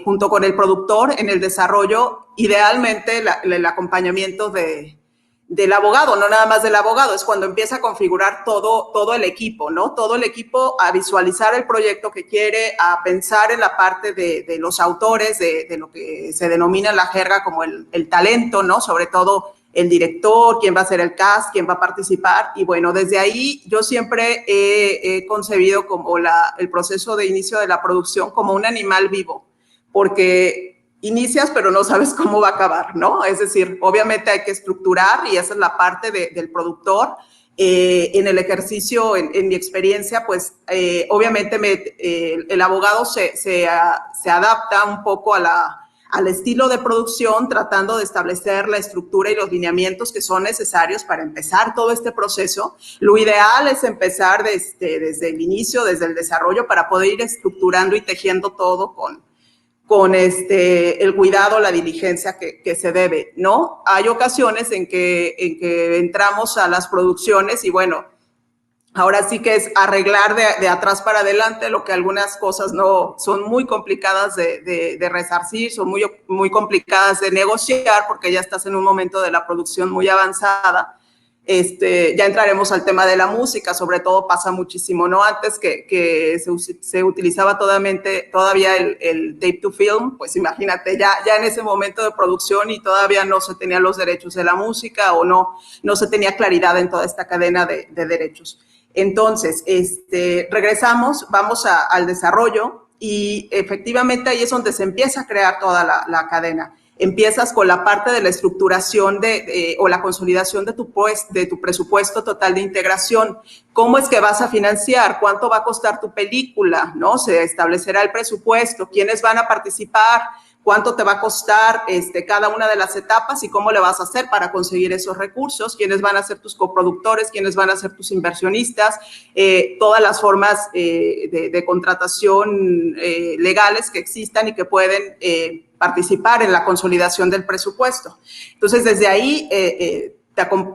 junto con el productor en el desarrollo, idealmente el acompañamiento del abogado, no nada más del abogado, es cuando empieza a configurar todo el equipo, ¿no? Todo el equipo a visualizar el proyecto que quiere, a pensar en la parte de los autores, de lo que se denomina en la jerga como el talento, ¿no? Sobre todo el director, quién va a ser el cast, quién va a participar. Y bueno, desde ahí yo siempre he concebido como el proceso de inicio de la producción como un animal vivo, porque inicias pero no sabes cómo va a acabar, ¿no? Es decir, obviamente hay que estructurar y esa es la parte del productor. En el ejercicio, en mi experiencia, pues obviamente el abogado se adapta un poco al estilo de producción, tratando de establecer la estructura y los lineamientos que son necesarios para empezar todo este proceso. Lo ideal es empezar desde el inicio, desde el desarrollo, para poder ir estructurando y tejiendo todo con el cuidado, la diligencia que se debe, ¿no? Hay ocasiones en que entramos a las producciones y bueno, ahora sí que es arreglar de atrás para adelante, lo que algunas cosas no son muy complicadas de resarcir, son muy complicadas de negociar porque ya estás en un momento de la producción muy avanzada. Ya entraremos al tema de la música, sobre todo pasa muchísimo, ¿no? Antes que se utilizaba todavía el tape to film, pues imagínate, ya en ese momento de producción y todavía no se tenían los derechos de la música o no se tenía claridad en toda esta cadena de derechos. Entonces, regresamos, vamos al desarrollo y efectivamente ahí es donde se empieza a crear toda la cadena. empiezas con la parte de la estructuración o la consolidación de tu presupuesto total de integración. ¿Cómo es que vas a financiar? ¿Cuánto va a costar tu película? ¿No? Se establecerá el presupuesto, quiénes van a participar, cuánto te va a costar cada una de las etapas y cómo le vas a hacer para conseguir esos recursos, quiénes van a ser tus coproductores, quiénes van a ser tus inversionistas, todas las formas de contratación legales que existan y que pueden participar en la consolidación del presupuesto. Entonces, desde ahí,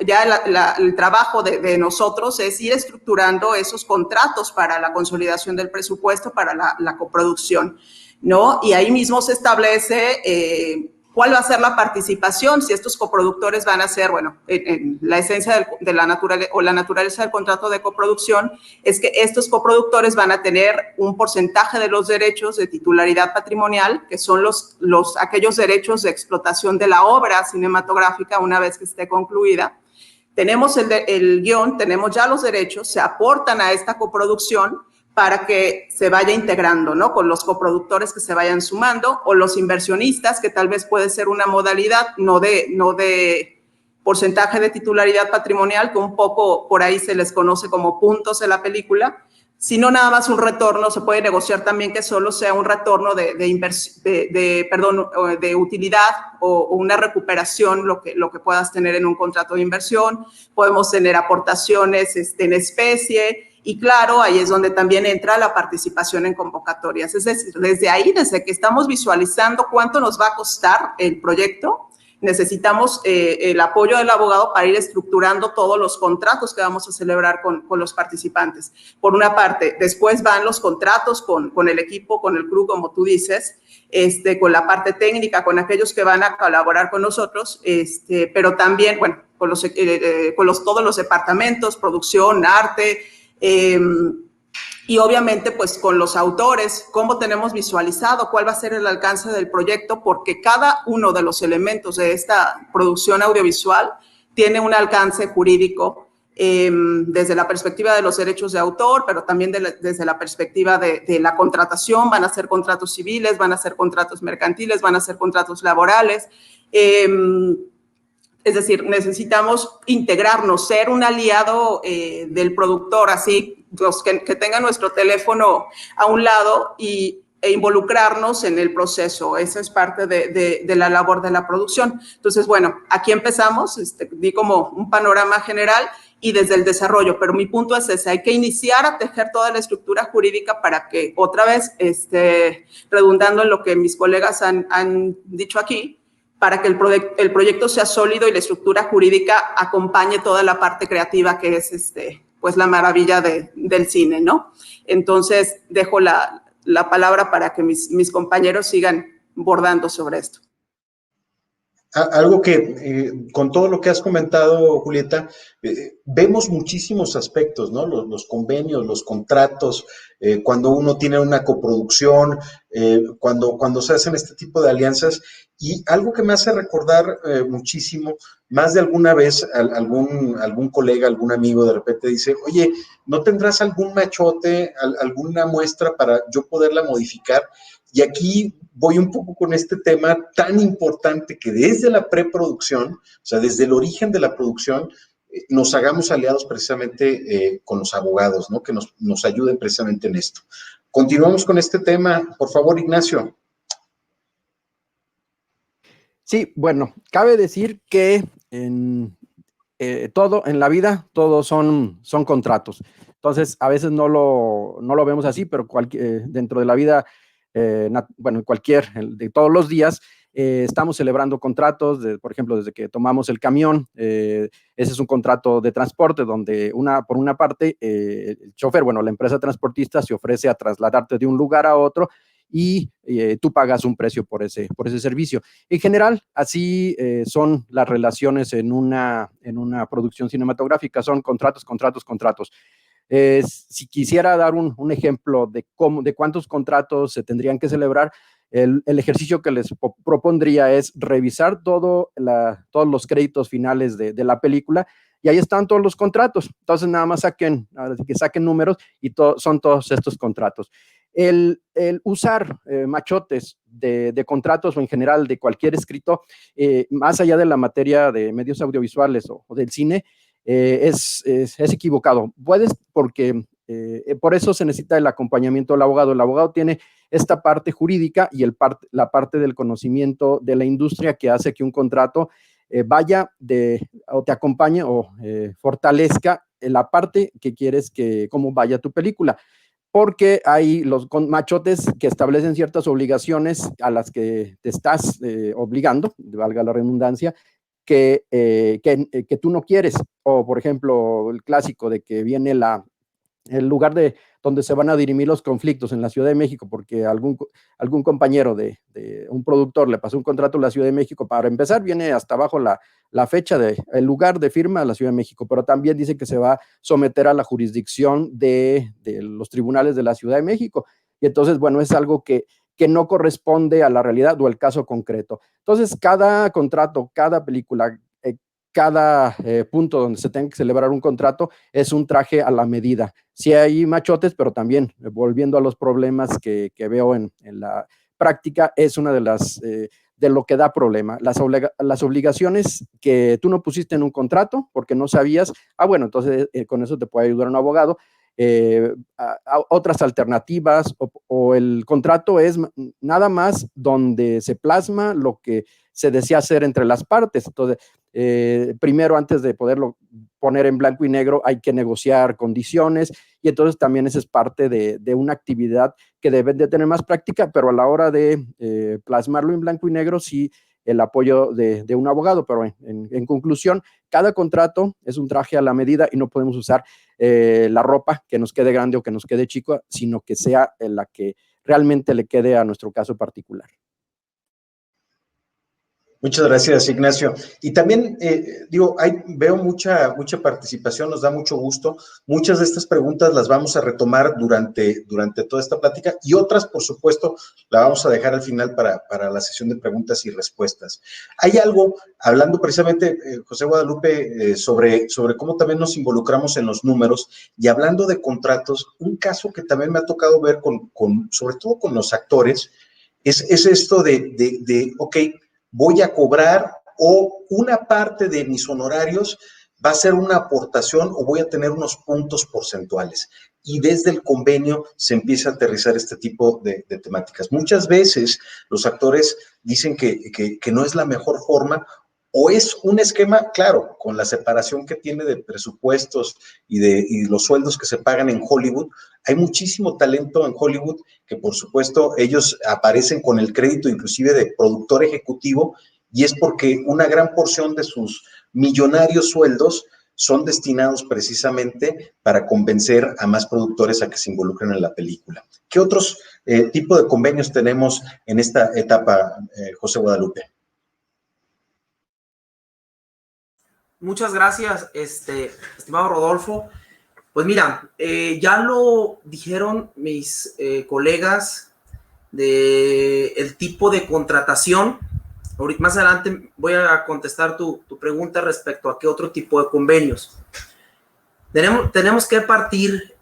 ya el trabajo de nosotros es ir estructurando esos contratos para la consolidación del presupuesto, para la coproducción, ¿no? Y ahí mismo se establece cuál va a ser la participación, si estos coproductores van a ser, bueno, en la esencia de la naturaleza del contrato de coproducción es que estos coproductores van a tener un porcentaje de los derechos de titularidad patrimonial, que son aquellos derechos de explotación de la obra cinematográfica una vez que esté concluida. Tenemos el guión, tenemos ya los derechos, se aportan a esta coproducción para que se vaya integrando, ¿no? Con los coproductores que se vayan sumando o los inversionistas, que tal vez puede ser una modalidad no de porcentaje de titularidad patrimonial, que un poco por ahí se les conoce como puntos en la película, sino nada más un retorno. Se puede negociar también que solo sea un retorno de utilidad o una recuperación, lo que puedas tener en un contrato de inversión. Podemos tener aportaciones en especie. Y claro, ahí es donde también entra la participación en convocatorias. Es decir, desde que estamos visualizando cuánto nos va a costar el proyecto, necesitamos el apoyo del abogado para ir estructurando todos los contratos que vamos a celebrar con los participantes. Por una parte, después van los contratos con el equipo, con el crew, como tú dices, con la parte técnica, con aquellos que van a colaborar con nosotros, pero también, bueno, con todos los departamentos, producción, arte, y obviamente pues con los autores, cómo tenemos visualizado cuál va a ser el alcance del proyecto, porque cada uno de los elementos de esta producción audiovisual tiene un alcance jurídico desde la perspectiva de los derechos de autor, pero también desde la perspectiva de la contratación. Van a ser contratos civiles, van a ser contratos mercantiles, van a ser contratos laborales. Es decir, necesitamos integrarnos, ser un aliado del productor, así que tenga nuestro teléfono a un lado e involucrarnos en el proceso. Esa es parte de la labor de la producción. Entonces, bueno, aquí empezamos, di como un panorama general y desde el desarrollo, pero mi punto es ese: hay que iniciar a tejer toda la estructura jurídica para que, otra vez, redundando en lo que mis colegas han dicho aquí, para que el proyecto sea sólido y la estructura jurídica acompañe toda la parte creativa que es pues la maravilla del cine, ¿no? Entonces, dejo la palabra para que mis compañeros sigan bordando sobre esto. Algo que, con todo lo que has comentado, Julieta, vemos muchísimos aspectos, ¿no? Los convenios, los contratos, cuando uno tiene una coproducción, cuando se hacen este tipo de alianzas. Y algo que me hace recordar muchísimo, más de alguna vez algún colega, algún amigo de repente dice, oye, ¿no tendrás algún machote, alguna muestra para yo poderla modificar? Y aquí voy un poco con este tema tan importante que desde la preproducción, o sea, desde el origen de la producción, nos hagamos aliados precisamente con los abogados, ¿no? Que nos ayuden precisamente en esto. Continuamos con este tema. Por favor, Ignacio. Sí, bueno, cabe decir que todo en la vida, todos son contratos. Entonces, a veces no lo vemos así, pero dentro de la vida, bueno, de todos los días, estamos celebrando contratos, por ejemplo, desde que tomamos el camión, ese es un contrato de transporte donde por una parte el chofer, bueno, la empresa transportista se ofrece a trasladarte de un lugar a otro y tú pagas un precio por ese servicio. En general, así son las relaciones en una producción cinematográfica, son contratos. Si quisiera dar un ejemplo de cuántos contratos se tendrían que celebrar, el ejercicio que les propondría es revisar todos los créditos finales de la película, y ahí están todos los contratos. Entonces nada más saquen números y son todos estos contratos. El usar machotes de contratos o en general de cualquier escrito, más allá de la materia de medios audiovisuales o del cine, es equivocado. Puedes porque por eso se necesita el acompañamiento del abogado. El abogado tiene esta parte jurídica y la parte del conocimiento de la industria que hace que un contrato vaya o te acompañe o fortalezca la parte que quieres cómo vaya tu película. Porque hay los machotes que establecen ciertas obligaciones a las que te estás obligando, valga la redundancia, que tú no quieres. O, por ejemplo, el clásico de que viene el lugar donde se van a dirimir los conflictos en la Ciudad de México, porque algún compañero de un productor le pasó un contrato a la Ciudad de México. Para empezar, viene hasta abajo la fecha el lugar de firma de la Ciudad de México, pero también dice que se va a someter a la jurisdicción de los tribunales de la Ciudad de México. Y entonces, bueno, es algo que no corresponde a la realidad o al caso concreto. Entonces, cada contrato, cada película, cada punto donde se tenga que celebrar un contrato es un traje a la medida. Sí hay machotes, pero también, volviendo a los problemas que veo en la práctica, es una de lo que da problema. Las obligaciones que tú no pusiste en un contrato porque no sabías, bueno, entonces con eso te puede ayudar un abogado. Otras alternativas o el contrato es nada más donde se plasma lo que se desea hacer entre las partes. Entonces, primero, antes de poderlo poner en blanco y negro, hay que negociar condiciones, y entonces también esa es parte de una actividad que deben de tener más práctica, pero a la hora de plasmarlo en blanco y negro, sí, el apoyo de un abogado. Pero en conclusión, cada contrato es un traje a la medida y no podemos usar la ropa que nos quede grande o que nos quede chico, sino que sea la que realmente le quede a nuestro caso particular. Muchas gracias, Ignacio. Y también, veo mucha participación, nos da mucho gusto. Muchas de estas preguntas las vamos a retomar durante toda esta plática, y otras, por supuesto, la vamos a dejar al final para la sesión de preguntas y respuestas. Hay algo, hablando precisamente, José Guadalupe, sobre cómo también nos involucramos en los números, y hablando de contratos, un caso que también me ha tocado ver sobre todo con los actores, es esto ok, voy a cobrar, o una parte de mis honorarios va a ser una aportación, o voy a tener unos puntos porcentuales. Y desde el convenio se empieza a aterrizar este tipo de temáticas. Muchas veces los actores dicen que no es la mejor forma, o es un esquema, claro, con la separación que tiene de presupuestos y los sueldos que se pagan en Hollywood. Hay muchísimo talento en Hollywood que, por supuesto, ellos aparecen con el crédito inclusive de productor ejecutivo, y es porque una gran porción de sus millonarios sueldos son destinados precisamente para convencer a más productores a que se involucren en la película. ¿Qué otros tipos de convenios tenemos en esta etapa, José Guadalupe? Muchas gracias, estimado Rodolfo. Pues mira, ya lo dijeron mis colegas del tipo de contratación. Ahorita, más adelante voy a contestar tu pregunta respecto a qué otro tipo de convenios. Tenemos que partir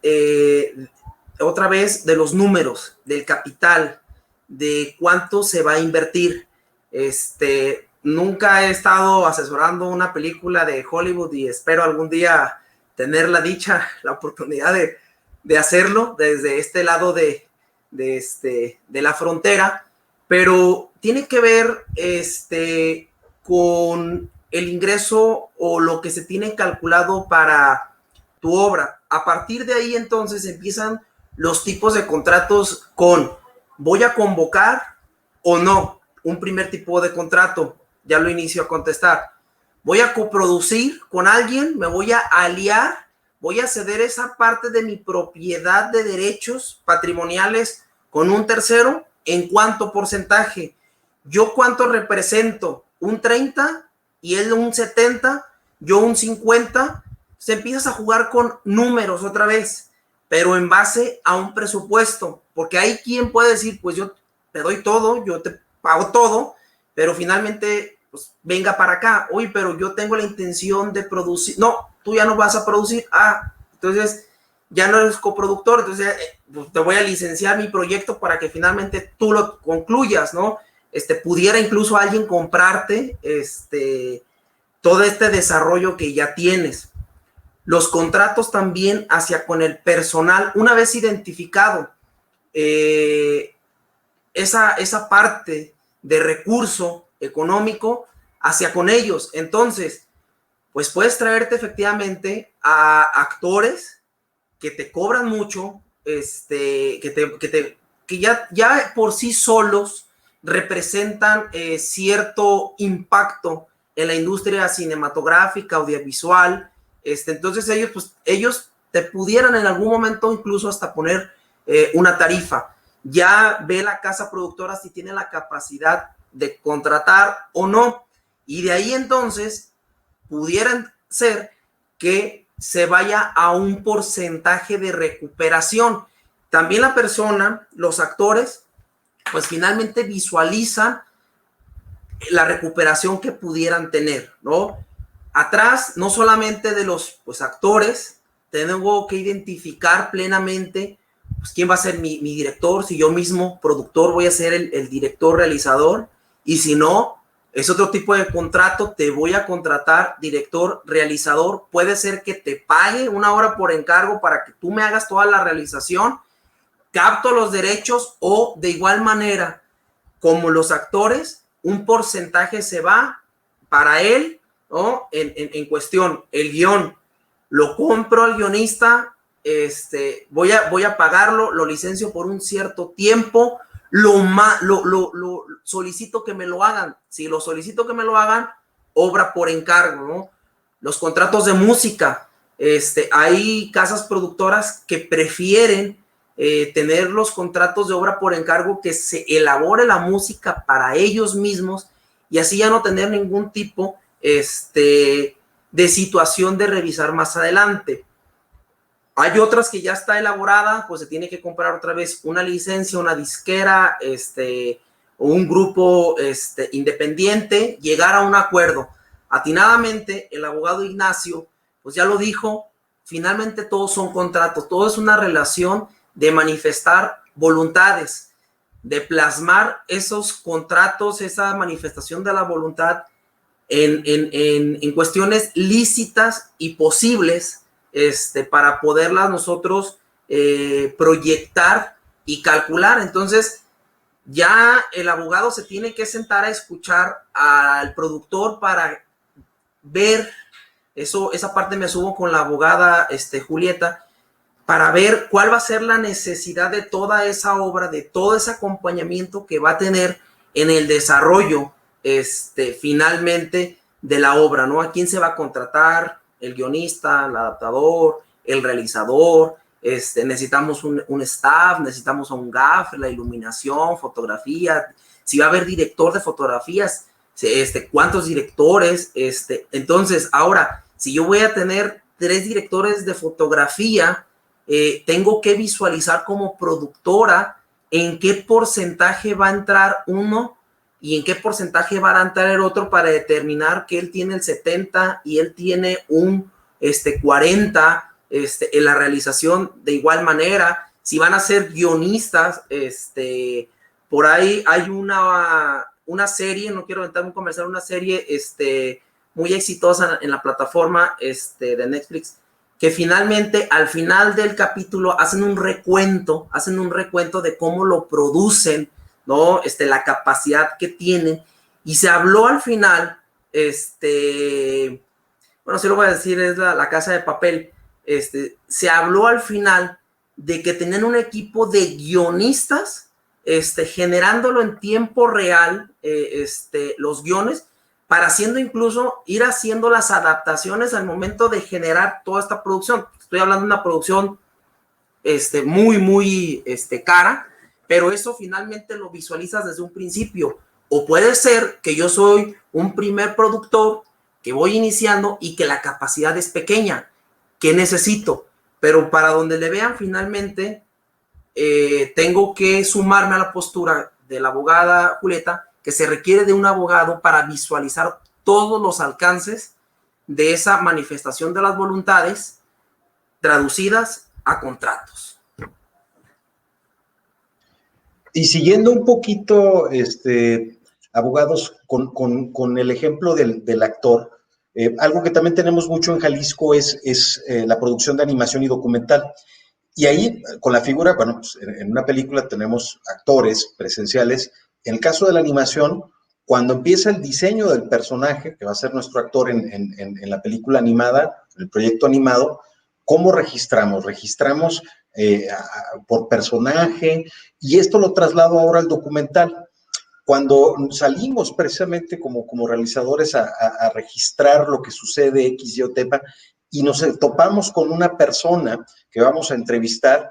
otra vez de los números, del capital, de cuánto se va a invertir. Nunca he estado asesorando una película de Hollywood y espero algún día tener la dicha, la oportunidad de hacerlo desde este lado de la frontera, pero tiene que ver con el ingreso o lo que se tiene calculado para tu obra. A partir de ahí, entonces, empiezan los tipos de contratos con ¿voy a convocar o no? Un primer tipo de contrato, ya lo inicio a contestar. Voy a coproducir con alguien, me voy a aliar, voy a ceder esa parte de mi propiedad de derechos patrimoniales con un tercero. ¿En cuánto porcentaje? ¿Yo cuánto represento? ¿Un 30? ¿Y él un 70? ¿Yo un 50? Se empiezas a jugar con números otra vez, pero en base a un presupuesto, porque hay quien puede decir, pues yo te doy todo, yo te pago todo, pero finalmente, pues venga para acá. Oye, pero yo tengo la intención de producir. No, tú ya no vas a producir. Entonces ya no eres coproductor, entonces pues te voy a licenciar mi proyecto para que finalmente tú lo concluyas, ¿no? Pudiera incluso alguien comprarte todo este desarrollo que ya tienes. Los contratos también hacia con el personal, una vez identificado esa parte de recurso económico hacia con ellos. Entonces, pues puedes traerte efectivamente a actores que te cobran mucho, que ya por sí solos representan cierto impacto en la industria cinematográfica, audiovisual. Entonces ellos te pudieran en algún momento incluso hasta poner una tarifa. Ya ve la casa productora si tiene la capacidad de contratar o no. Y de ahí entonces pudieran ser que se vaya a un porcentaje de recuperación. También la persona, los actores, pues finalmente visualizan la recuperación que pudieran tener, ¿no? Atrás, no solamente de los actores, tengo que identificar plenamente pues, quién va a ser mi director, si yo mismo, productor, voy a ser el director realizador, y si no, es otro tipo de contrato, te voy a contratar director realizador, puede ser que te pague una hora por encargo para que tú me hagas toda la realización, capto los derechos o de igual manera, como los actores, un porcentaje se va para él, ¿no? En cuestión, el guión, lo compro al guionista, voy a pagarlo, lo licencio por un cierto tiempo, lo solicito que me lo hagan. Si lo solicito que me lo hagan, obra por encargo, ¿no? Los contratos de música, hay casas productoras que prefieren tener los contratos de obra por encargo, que se elabore la música para ellos mismos y así ya no tener ningún tipo de situación de revisar más adelante. Hay otras que ya está elaborada, pues se tiene que comprar otra vez una licencia, una disquera, o un grupo independiente, llegar a un acuerdo. Atinadamente, el abogado Ignacio, pues ya lo dijo, finalmente todos son contratos, todo es una relación de manifestar voluntades, de plasmar esos contratos, esa manifestación de la voluntad en cuestiones lícitas y posibles, para poderlas nosotros proyectar y calcular. Entonces, ya el abogado se tiene que sentar a escuchar al productor para ver, esa parte me subo con la abogada Julieta, para ver cuál va a ser la necesidad de toda esa obra, de todo ese acompañamiento que va a tener en el desarrollo finalmente de la obra, ¿no? ¿A quién se va a contratar? El guionista, el adaptador, el realizador, necesitamos un staff, necesitamos un gaffer, la iluminación, fotografía, si va a haber director de fotografías, cuántos directores, entonces ahora, si yo voy a tener 3 directores de fotografía, tengo que visualizar como productora en qué porcentaje va a entrar uno y en qué porcentaje va a entrar el otro para determinar que él tiene el 70 y él tiene un 40 en la realización de igual manera. Si van a ser guionistas, por ahí hay una serie, no quiero aventar un comercial, una serie muy exitosa en la plataforma de Netflix, que finalmente al final del capítulo hacen un recuento de cómo lo producen, ¿no? La capacidad que tienen, y se habló al final, bueno, sí lo voy a decir, es la Casa de Papel, se habló al final de que tenían un equipo de guionistas, generándolo en tiempo real, los guiones, para ir haciendo las adaptaciones al momento de generar toda esta producción. Estoy hablando de una producción muy cara, pero eso finalmente lo visualizas desde un principio. O puede ser que yo soy un primer productor que voy iniciando y que la capacidad es pequeña. ¿Qué necesito? Pero para donde le vean finalmente, tengo que sumarme a la postura de la abogada Julieta, que se requiere de un abogado para visualizar todos los alcances de esa manifestación de las voluntades traducidas a contratos. Y siguiendo un poquito, abogados, con el ejemplo del actor, algo que también tenemos mucho en Jalisco es la producción de animación y documental. Y ahí, con la figura, bueno, pues en una película tenemos actores presenciales. En el caso de la animación, cuando empieza el diseño del personaje, que va a ser nuestro actor en la película animada, el proyecto animado, ¿cómo registramos? Registramos por personaje, y esto lo traslado ahora al documental. Cuando salimos precisamente como realizadores a registrar lo que sucede X, Y o Z, y nos topamos con una persona que vamos a entrevistar,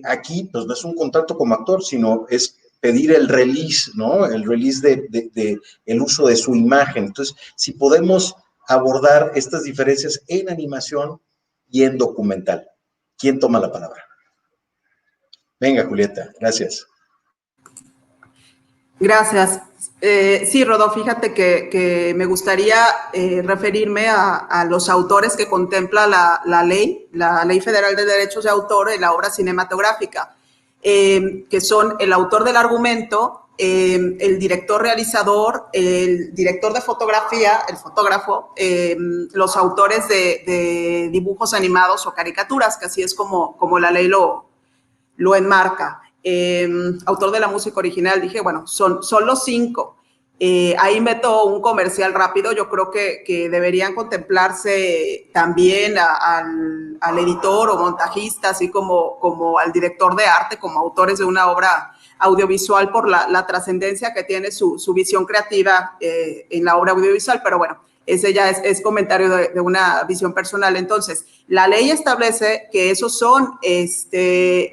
aquí pues no es un contrato como actor, sino es pedir el release, ¿no? El release de el uso de su imagen. Entonces, si podemos abordar estas diferencias en animación y en documental. ¿Quién toma la palabra? Venga, Julieta, gracias. Gracias. Sí, Rodolfo, fíjate que me gustaría referirme a los autores que contempla la Ley Federal de Derechos de Autor en la obra cinematográfica, que son el autor del argumento, el director realizador, el director de fotografía, el fotógrafo, los autores de dibujos animados o caricaturas, que así es como la ley lo enmarca. Autor de la música original, dije, bueno, son los 5. Ahí meto un comercial rápido. Yo creo que deberían contemplarse también al editor o montajista, así como al director de arte, como autores de una obra audiovisual, por la trascendencia que tiene su visión creativa en la obra audiovisual. Pero bueno, ese ya es comentario de una visión personal. Entonces, la ley establece que esos son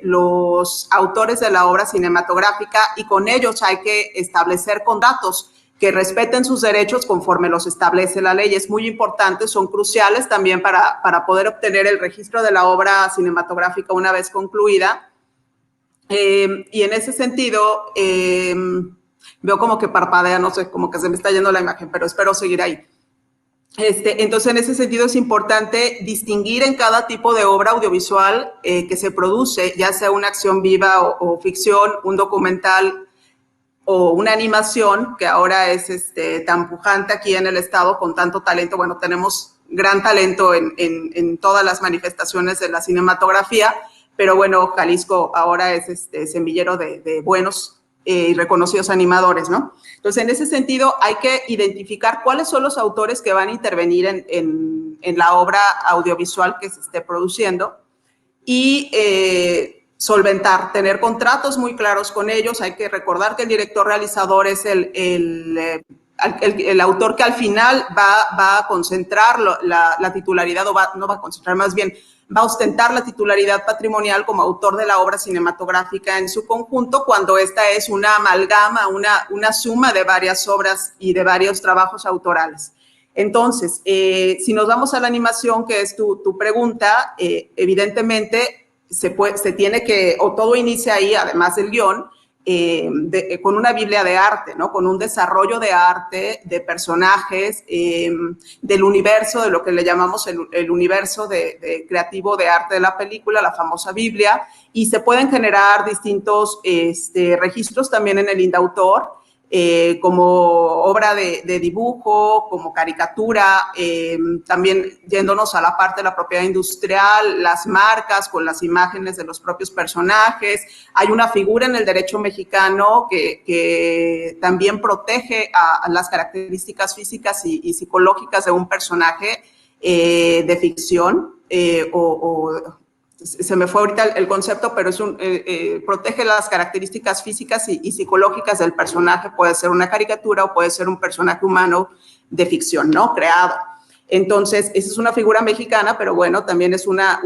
los autores de la obra cinematográfica, y con ellos hay que establecer contratos que respeten sus derechos conforme los establece la ley. Es muy importante, son cruciales también para poder obtener el registro de la obra cinematográfica una vez concluida. Y en ese sentido, veo como que parpadea, no sé, como que se me está yendo la imagen, pero espero seguir ahí. Entonces, en ese sentido es importante distinguir en cada tipo de obra audiovisual que se produce, ya sea una acción viva o ficción, un documental o una animación, que ahora es tan pujante aquí en el estado con tanto talento. Bueno, tenemos gran talento en todas las manifestaciones de la cinematografía, pero bueno, Jalisco ahora es semillero de buenos y reconocidos animadores, ¿no? Entonces, en ese sentido, hay que identificar cuáles son los autores que van a intervenir en la obra audiovisual que se esté produciendo y solventar, tener contratos muy claros con ellos. Hay que recordar que el director realizador es el autor que al final va a concentrar la titularidad, no va a concentrar, más bien va a ostentar la titularidad patrimonial como autor de la obra cinematográfica en su conjunto, cuando esta es una amalgama, una suma de varias obras y de varios trabajos autorales. Entonces, si nos vamos a la animación, que es tu pregunta, evidentemente se tiene que, o todo inicia ahí, además del guión, con una Biblia de arte, ¿no? Con un desarrollo de arte, de personajes, del universo, de lo que le llamamos el universo creativo de arte de la película, la famosa Biblia, y se pueden generar distintos registros también en el indautor, como obra de dibujo, como caricatura, también yéndonos a la parte de la propiedad industrial, las marcas con las imágenes de los propios personajes. Hay una figura en el derecho mexicano que también protege a las características físicas y psicológicas de un personaje de ficción, se me fue ahorita el concepto, pero protege las características físicas y psicológicas del personaje. Puede ser una caricatura o puede ser un personaje humano de ficción, ¿no? Creado. Entonces, esa es una figura mexicana, pero bueno, también es una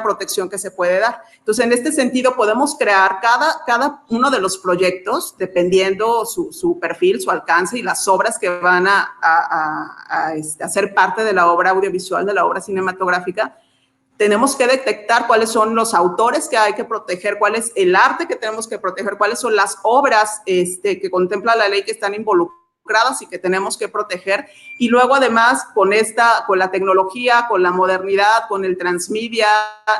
protección que se puede dar. Entonces, en este sentido, podemos crear cada uno de los proyectos, dependiendo su perfil, su alcance y las obras que van a ser parte de la obra audiovisual, de la obra cinematográfica. Tenemos que detectar cuáles son los autores que hay que proteger, cuál es el arte que tenemos que proteger, cuáles son las obras que contempla la ley que están involucradas y que tenemos que proteger. Y luego además con la tecnología, con la modernidad, con el transmedia,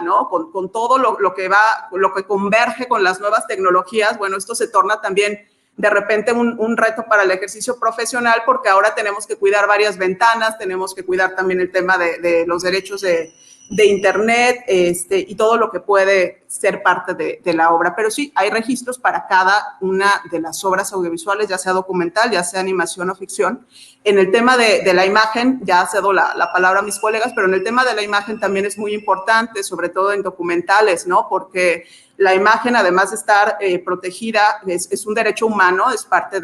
¿no? Con todo lo que converge con las nuevas tecnologías, bueno, esto se torna también de repente un reto para el ejercicio profesional, porque ahora tenemos que cuidar varias ventanas, tenemos que cuidar también el tema de los derechos de Internet, y todo lo que puede ser parte de la obra. Pero sí, hay registros para cada una de las obras audiovisuales, ya sea documental, ya sea animación o ficción. En el tema de la imagen, ya cedo la palabra a mis colegas, pero en el tema de la imagen también es muy importante, sobre todo en documentales, ¿no? Porque la imagen, además de estar protegida, es un derecho humano, es parte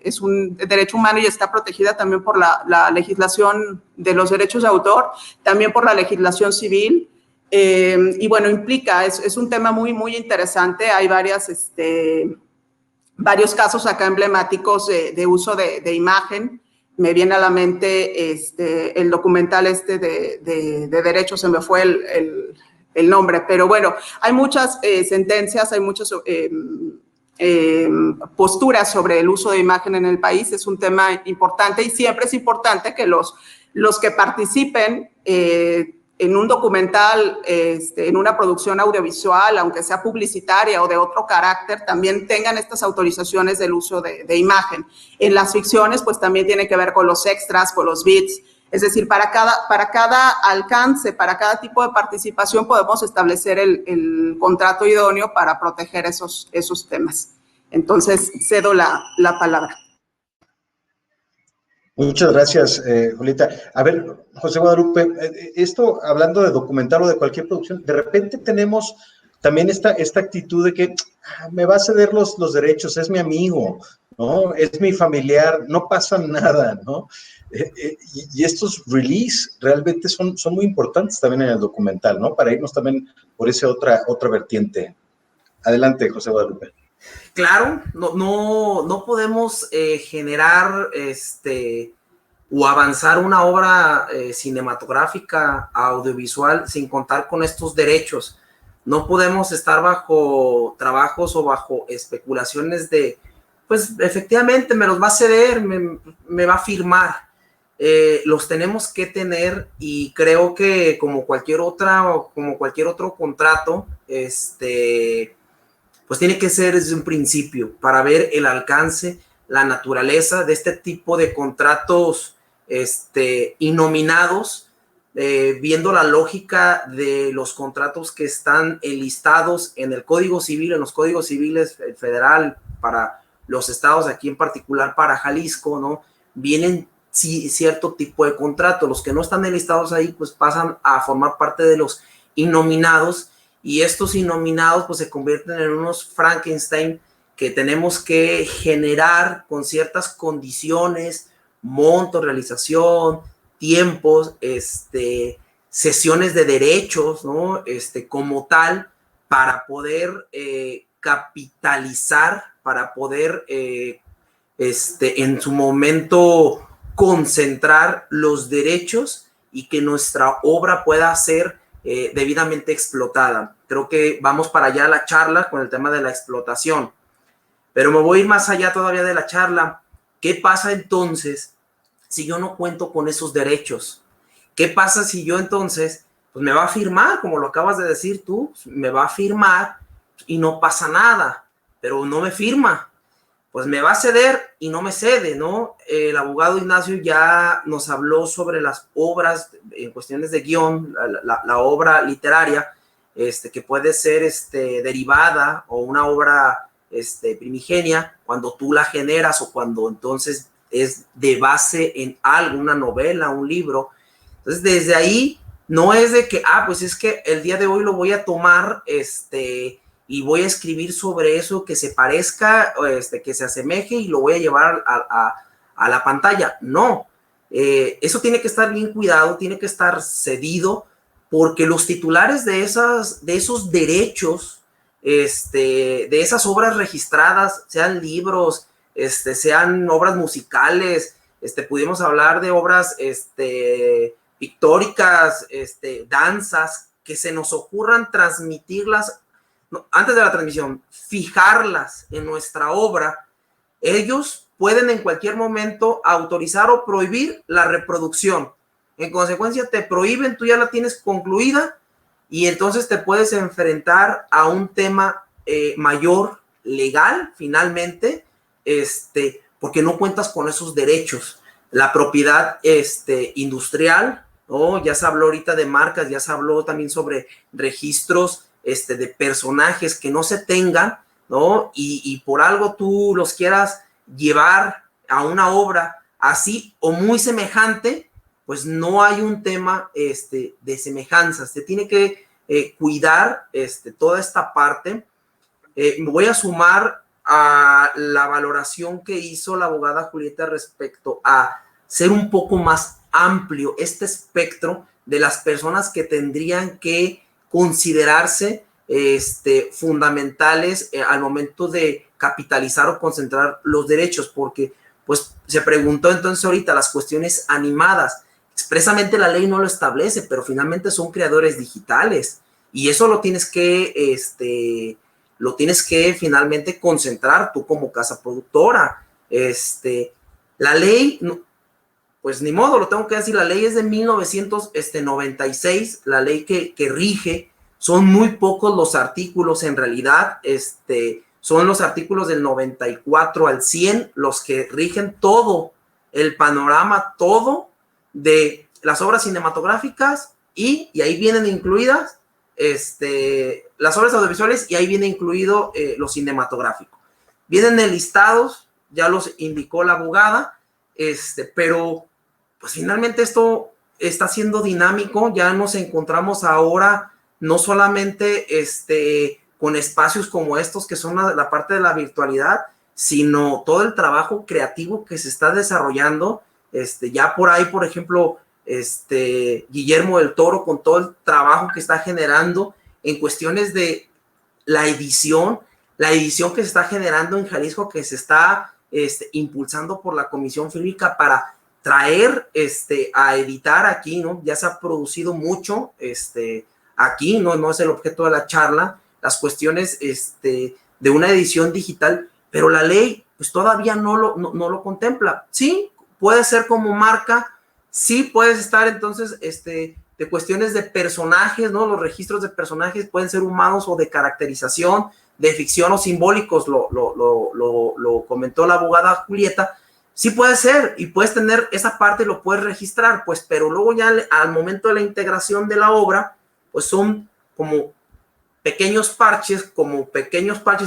es un derecho humano y está protegida también por la legislación de los derechos de autor, también por la legislación civil. Y bueno, implica, es un tema muy, muy interesante. Hay varios casos acá emblemáticos de uso de imagen. Me viene a la mente el documental de derechos, se me fue el nombre, pero bueno, hay muchas sentencias, hay muchas posturas sobre el uso de imagen en el país. Es un tema importante y siempre es importante que los que participen en un documental, en una producción audiovisual, aunque sea publicitaria o de otro carácter, también tengan estas autorizaciones del uso de imagen. En las ficciones, pues también tiene que ver con los extras, con los bits. Es decir, para cada alcance, para cada tipo de participación, podemos establecer el contrato idóneo para proteger esos temas. Entonces, cedo la palabra. Muchas gracias, Julieta. A ver, José Guadalupe, esto hablando de documental o de cualquier producción, de repente tenemos también esta actitud de que me va a ceder los derechos, es mi amigo, ¿no? Es mi familiar, no pasa nada, ¿no? Y estos release realmente son muy importantes también en el documental, ¿no? Para irnos también por esa otra vertiente. Adelante, José Guadalupe. Claro, no podemos generar o avanzar una obra cinematográfica, audiovisual, sin contar con estos derechos. No podemos estar bajo trabajos o bajo especulaciones de, pues efectivamente me los va a ceder, me va a firmar. Los tenemos que tener, y creo que como cualquier otro contrato, pues tiene que ser desde un principio para ver el alcance, la naturaleza de este tipo de contratos innominados, viendo la lógica de los contratos que están enlistados en el Código Civil, en los códigos civiles federal para los estados, aquí en particular para Jalisco, ¿no? Vienen cierto tipo de contratos. Los que no están enlistados ahí, pues pasan a formar parte de los innominados, y estos innominados pues se convierten en unos Frankenstein que tenemos que generar con ciertas condiciones, monto, realización, tiempos, sesiones de derechos, ¿no? Como tal, para poder capitalizar, para poder en su momento concentrar los derechos y que nuestra obra pueda ser debidamente explotada. Creo que vamos para allá la charla con el tema de la explotación, pero me voy a ir más allá todavía de la charla. ¿Qué pasa entonces si yo no cuento con esos derechos? ¿Qué pasa si yo entonces, pues me va a firmar, como lo acabas de decir tú, me va a firmar y no pasa nada, pero no me firma? Pues me va a ceder y no me cede, ¿no? El abogado Ignacio ya nos habló sobre las obras en cuestiones de guión, la obra literaria, que puede ser derivada o una obra primigenia cuando tú la generas, o cuando entonces es de base en algo, una novela, un libro. Entonces, desde ahí no es de que, pues es que el día de hoy lo voy a tomar, y voy a escribir sobre eso que se parezca, que se asemeje, y lo voy a llevar a la pantalla. No, eso tiene que estar bien cuidado, tiene que estar cedido, porque los titulares de esos derechos, de esas obras registradas, sean libros, sean obras musicales, pudimos hablar de obras pictóricas, danzas, que se nos ocurran transmitirlas, no, antes de la transmisión, fijarlas en nuestra obra. Ellos pueden en cualquier momento autorizar o prohibir la reproducción. En consecuencia, te prohíben, tú ya la tienes concluida y entonces te puedes enfrentar a un tema mayor, legal, finalmente, porque no cuentas con esos derechos. La propiedad industrial, ¿no? Ya se habló ahorita de marcas, ya se habló también sobre registros de personajes que no se tengan, ¿no? Y por algo tú los quieras llevar a una obra así o muy semejante, pues no hay un tema de semejanzas. Se tiene que cuidar toda esta parte. Me voy a sumar a la valoración que hizo la abogada Julieta respecto a ser un poco más amplio este espectro de las personas que tendrían que considerarse fundamentales al momento de capitalizar o concentrar los derechos, porque pues se preguntó entonces ahorita las cuestiones animadas. Expresamente la ley no lo establece, pero finalmente son creadores digitales y eso lo tienes que finalmente concentrar tú como casa productora. La ley, pues ni modo, lo tengo que decir, la ley es de 1996, la ley que rige. Son muy pocos los artículos en realidad, son los artículos del 94 al 100 los que rigen todo el panorama, todo de las obras cinematográficas y ahí vienen incluidas las obras audiovisuales y ahí viene incluido lo cinematográfico. Vienen enlistados, ya los indicó la abogada, pero pues finalmente esto está siendo dinámico, ya nos encontramos ahora no solamente con espacios como estos que son la parte de la virtualidad, sino todo el trabajo creativo que se está desarrollando. Ya por ahí, por ejemplo, Guillermo del Toro, con todo el trabajo que está generando en cuestiones de la edición que se está generando en Jalisco, que se está impulsando por la Comisión Fílmica para traer a editar aquí, ¿no? Ya se ha producido mucho aquí, no es el objeto de la charla, las cuestiones de una edición digital, pero la ley pues todavía no lo contempla. Sí, puede ser como marca, sí puedes estar entonces de cuestiones de personajes, ¿no? Los registros de personajes pueden ser humanos o de caracterización, de ficción o simbólicos, lo comentó la abogada Julieta. Sí puede ser y puedes tener esa parte, lo puedes registrar, pues, pero luego ya al momento de la integración de la obra, pues son como pequeños parches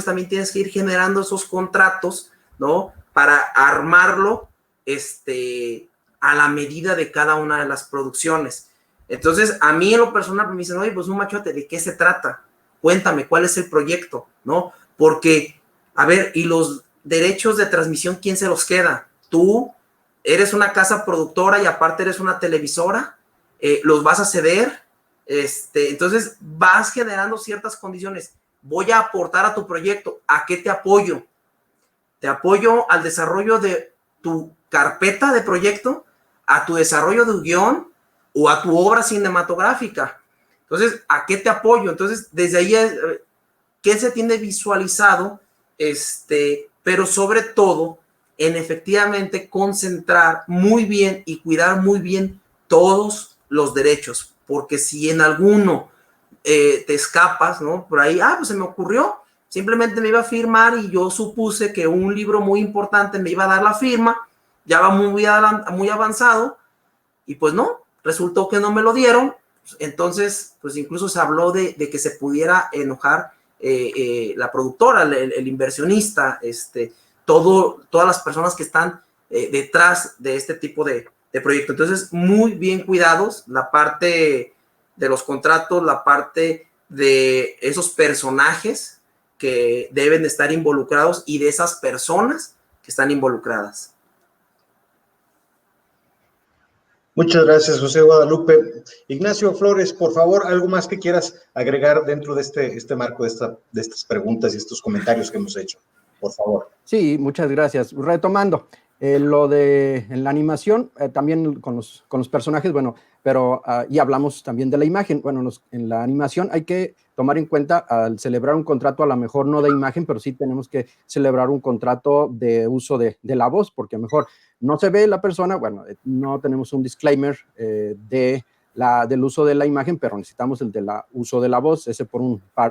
también tienes que ir generando esos contratos, ¿no? Para armarlo a la medida de cada una de las producciones. Entonces, a mí en lo personal me dicen, oye, pues un machote, ¿de qué se trata? Cuéntame, ¿cuál es el proyecto? ¿No? Porque, a ver, ¿y los derechos de transmisión quién se los queda? ¿Tú eres una casa productora y aparte eres una televisora? ¿Los vas a ceder? Entonces, vas generando ciertas condiciones. Voy a aportar a tu proyecto. ¿A qué te apoyo? Te apoyo al desarrollo de tu carpeta de proyecto, a tu desarrollo de un guión o a tu obra cinematográfica. Entonces, ¿a qué te apoyo? Entonces, desde ahí, ¿qué se tiene visualizado? Pero sobre todo, en efectivamente concentrar muy bien y cuidar muy bien todos los derechos, porque si en alguno te escapas, ¿no? Por ahí, pues se me ocurrió, simplemente me iba a firmar y yo supuse que un libro muy importante me iba a dar la firma, ya va muy avanzado, y pues no, resultó que no me lo dieron. Entonces, pues incluso se habló de que se pudiera enojar la productora, el inversionista, todas las personas que están detrás de este tipo de proyecto. Entonces, muy bien cuidados, la parte de los contratos, la parte de esos personajes que deben estar involucrados y de esas personas que están involucradas. Muchas gracias, José Guadalupe. Ignacio Flores, por favor, algo más que quieras agregar dentro de este marco de estas preguntas y estos comentarios que hemos hecho, por favor. Sí, muchas gracias. Retomando, lo de en la animación, también con los personajes, bueno, pero y hablamos también de la imagen. Bueno, en la animación hay que tomar en cuenta al celebrar un contrato, a lo mejor no de imagen, pero sí tenemos que celebrar un contrato de uso de la voz, porque a lo mejor no se ve la persona, bueno, no tenemos un disclaimer del uso de la imagen, pero necesitamos el del uso de la voz, ese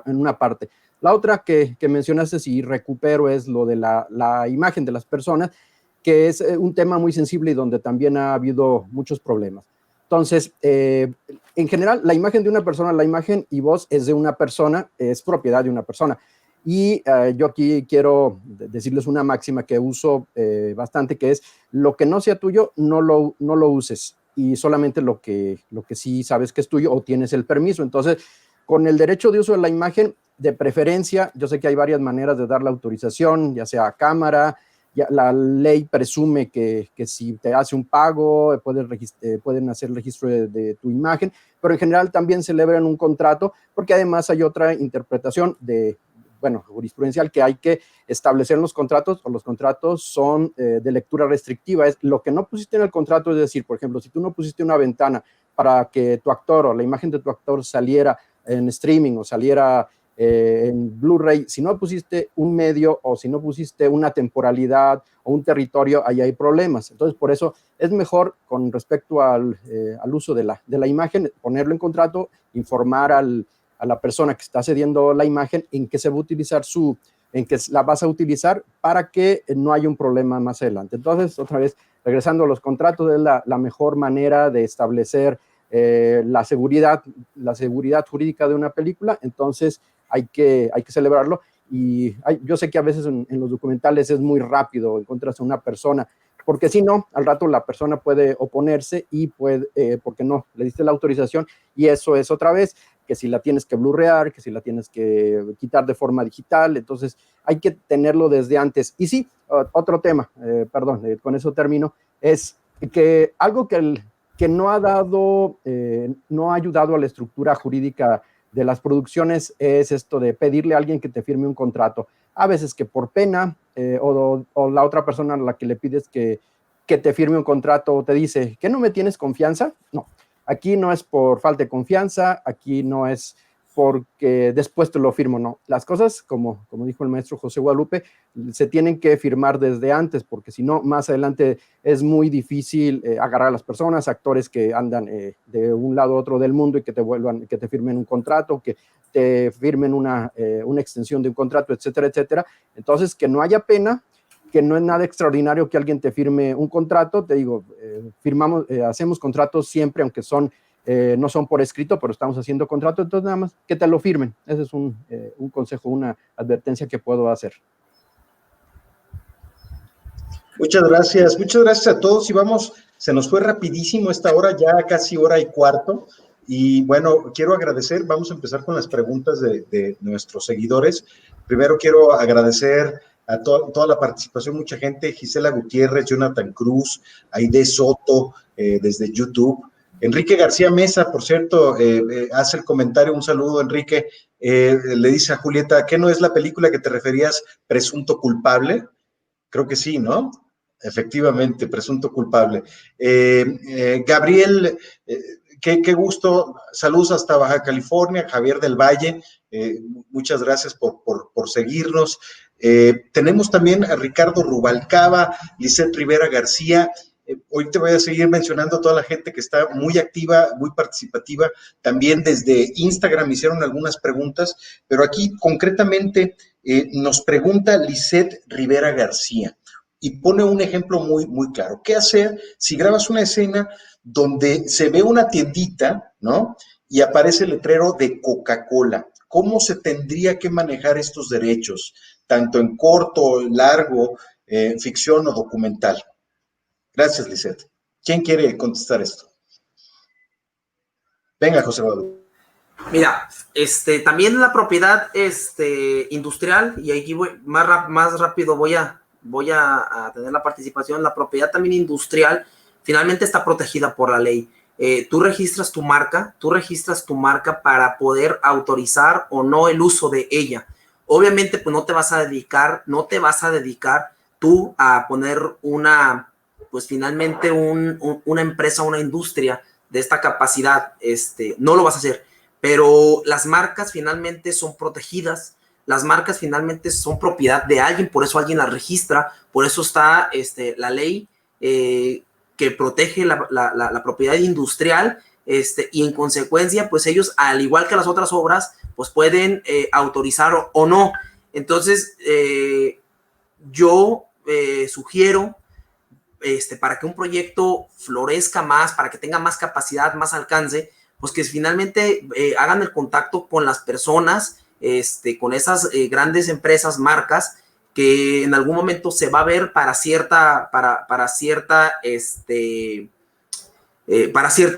en una parte. La otra que mencionaste, si recupero, es lo de la imagen de las personas, que es un tema muy sensible y donde también ha habido muchos problemas. Entonces, en general, la imagen de una persona, la imagen y voz es de una persona, es propiedad de una persona. Y yo aquí quiero decirles una máxima que uso bastante, que es: lo que no sea tuyo, no lo uses, y solamente lo que sí sabes que es tuyo o tienes el permiso. Entonces, con el derecho de uso de la imagen, de preferencia, yo sé que hay varias maneras de dar la autorización, ya sea a cámara. Ya la ley presume que si te hace un pago, pueden hacer registro de tu imagen, pero en general también celebran un contrato, porque además hay otra interpretación jurisprudencial, que hay que establecer en los contratos, o los contratos son de lectura restrictiva. Es lo que no pusiste en el contrato, es decir, por ejemplo, si tú no pusiste una ventana para que tu actor o la imagen de tu actor saliera en streaming o saliera en Blu-ray, si no pusiste un medio o si no pusiste una temporalidad o un territorio, ahí hay problemas. Entonces, por eso es mejor, con respecto al uso de la imagen, ponerlo en contrato, informar a la persona que está cediendo la imagen en qué se va a utilizar en qué la vas a utilizar, para que no haya un problema más adelante. Entonces, otra vez, regresando a los contratos, es la mejor manera de establecer la seguridad jurídica de una película. Entonces, hay que celebrarlo. Y yo sé que a veces en los documentales es muy rápido, encuentras a una persona, porque si no, al rato la persona puede oponerse y porque no le diste la autorización, y eso es otra vez, que si la tienes que blurrear, que si la tienes que quitar de forma digital. Entonces hay que tenerlo desde antes. Y sí, otro tema, con eso termino, es que algo que no ha ayudado a la estructura jurídica de las producciones es esto de pedirle a alguien que te firme un contrato. A veces que por pena, o la otra persona a la que le pides que te firme un contrato te dice que no me tienes confianza. No, aquí no es por falta de confianza, aquí no es porque después te lo firmo, no. Las cosas, como dijo el maestro José Guadalupe, se tienen que firmar desde antes, porque si no, más adelante es muy difícil agarrar a las personas, actores que andan de un lado a otro del mundo, y que te firmen un contrato, que te firmen una extensión de un contrato, etcétera, etcétera. Entonces, que no haya pena, que no es nada extraordinario que alguien te firme un contrato. Te digo, hacemos contratos siempre, aunque no son por escrito, pero estamos haciendo contrato. Entonces, nada más que te lo firmen. Ese es un consejo, una advertencia que puedo hacer. Muchas gracias a todos. Y se nos fue rapidísimo esta hora, ya casi hora y cuarto. Y bueno, quiero agradecer, vamos a empezar con las preguntas de nuestros seguidores. Primero quiero agradecer a toda la participación, mucha gente: Gisela Gutiérrez, Jonathan Cruz, Aide Soto, desde YouTube. Enrique García Mesa, por cierto, hace el comentario, un saludo, Enrique, le dice a Julieta: ¿qué no es la película que te referías, Presunto Culpable? Creo que sí, ¿no? Efectivamente, Presunto Culpable. Gabriel, qué gusto, saludos hasta Baja California. Javier del Valle, muchas gracias por seguirnos. Tenemos también a Ricardo Rubalcaba, Lisette Rivera García. Hoy te voy a seguir mencionando a toda la gente que está muy activa, muy participativa. También desde Instagram hicieron algunas preguntas, pero aquí concretamente nos pregunta Lisette Rivera García y pone un ejemplo muy, muy claro. ¿Qué hacer si grabas una escena donde se ve una tiendita, ¿no?, y aparece el letrero de Coca-Cola? ¿Cómo se tendría que manejar estos derechos, tanto en corto, largo, ficción o documental? Gracias, Lisette. ¿Quién quiere contestar esto? Venga, José Guadalupe. Mira, también la propiedad industrial, y aquí más rápido voy a tener la participación. La propiedad también industrial finalmente está protegida por la ley. Tú registras tu marca para poder autorizar o no el uso de ella. Obviamente, pues no te vas a dedicar tú a poner finalmente una empresa, una industria de esta capacidad. No lo vas a hacer. pero las marcas finalmente son protegidas, las marcas finalmente son propiedad de alguien, por eso alguien las registra, por eso está la ley que protege la propiedad industrial, y en consecuencia, pues ellos, al igual que las otras obras, pues pueden autorizar o no. Entonces, yo sugiero, para que un proyecto florezca más, para que tenga más capacidad, más alcance, pues que finalmente hagan el contacto con las personas, con esas grandes empresas, marcas, que en algún momento se va a ver para cierto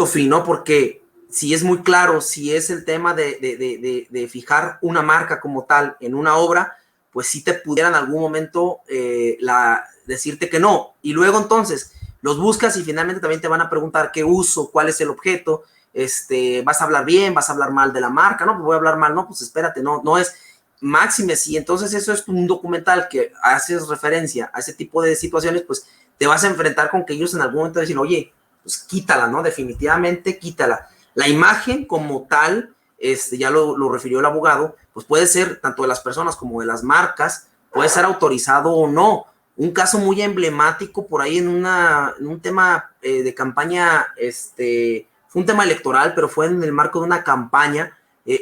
fin, ¿no? Porque si es muy claro, si es el tema de fijar una marca como tal en una obra, pues sí te pudiera en algún momento decirte que no. Y luego entonces los buscas y finalmente también te van a preguntar qué uso, cuál es el objeto, vas a hablar bien, vas a hablar mal de la marca, no, pues voy a hablar mal, no, pues espérate, no es máxime. Si entonces eso es un documental que haces referencia a ese tipo de situaciones, pues te vas a enfrentar con que ellos en algún momento dicen, oye, pues quítala, ¿no? Definitivamente quítala. La imagen como tal, ya lo refirió el abogado, pues puede ser tanto de las personas como de las marcas, puede ser autorizado o no. Un caso muy emblemático por ahí en un tema de campaña, fue un tema electoral, pero fue en el marco de una campaña,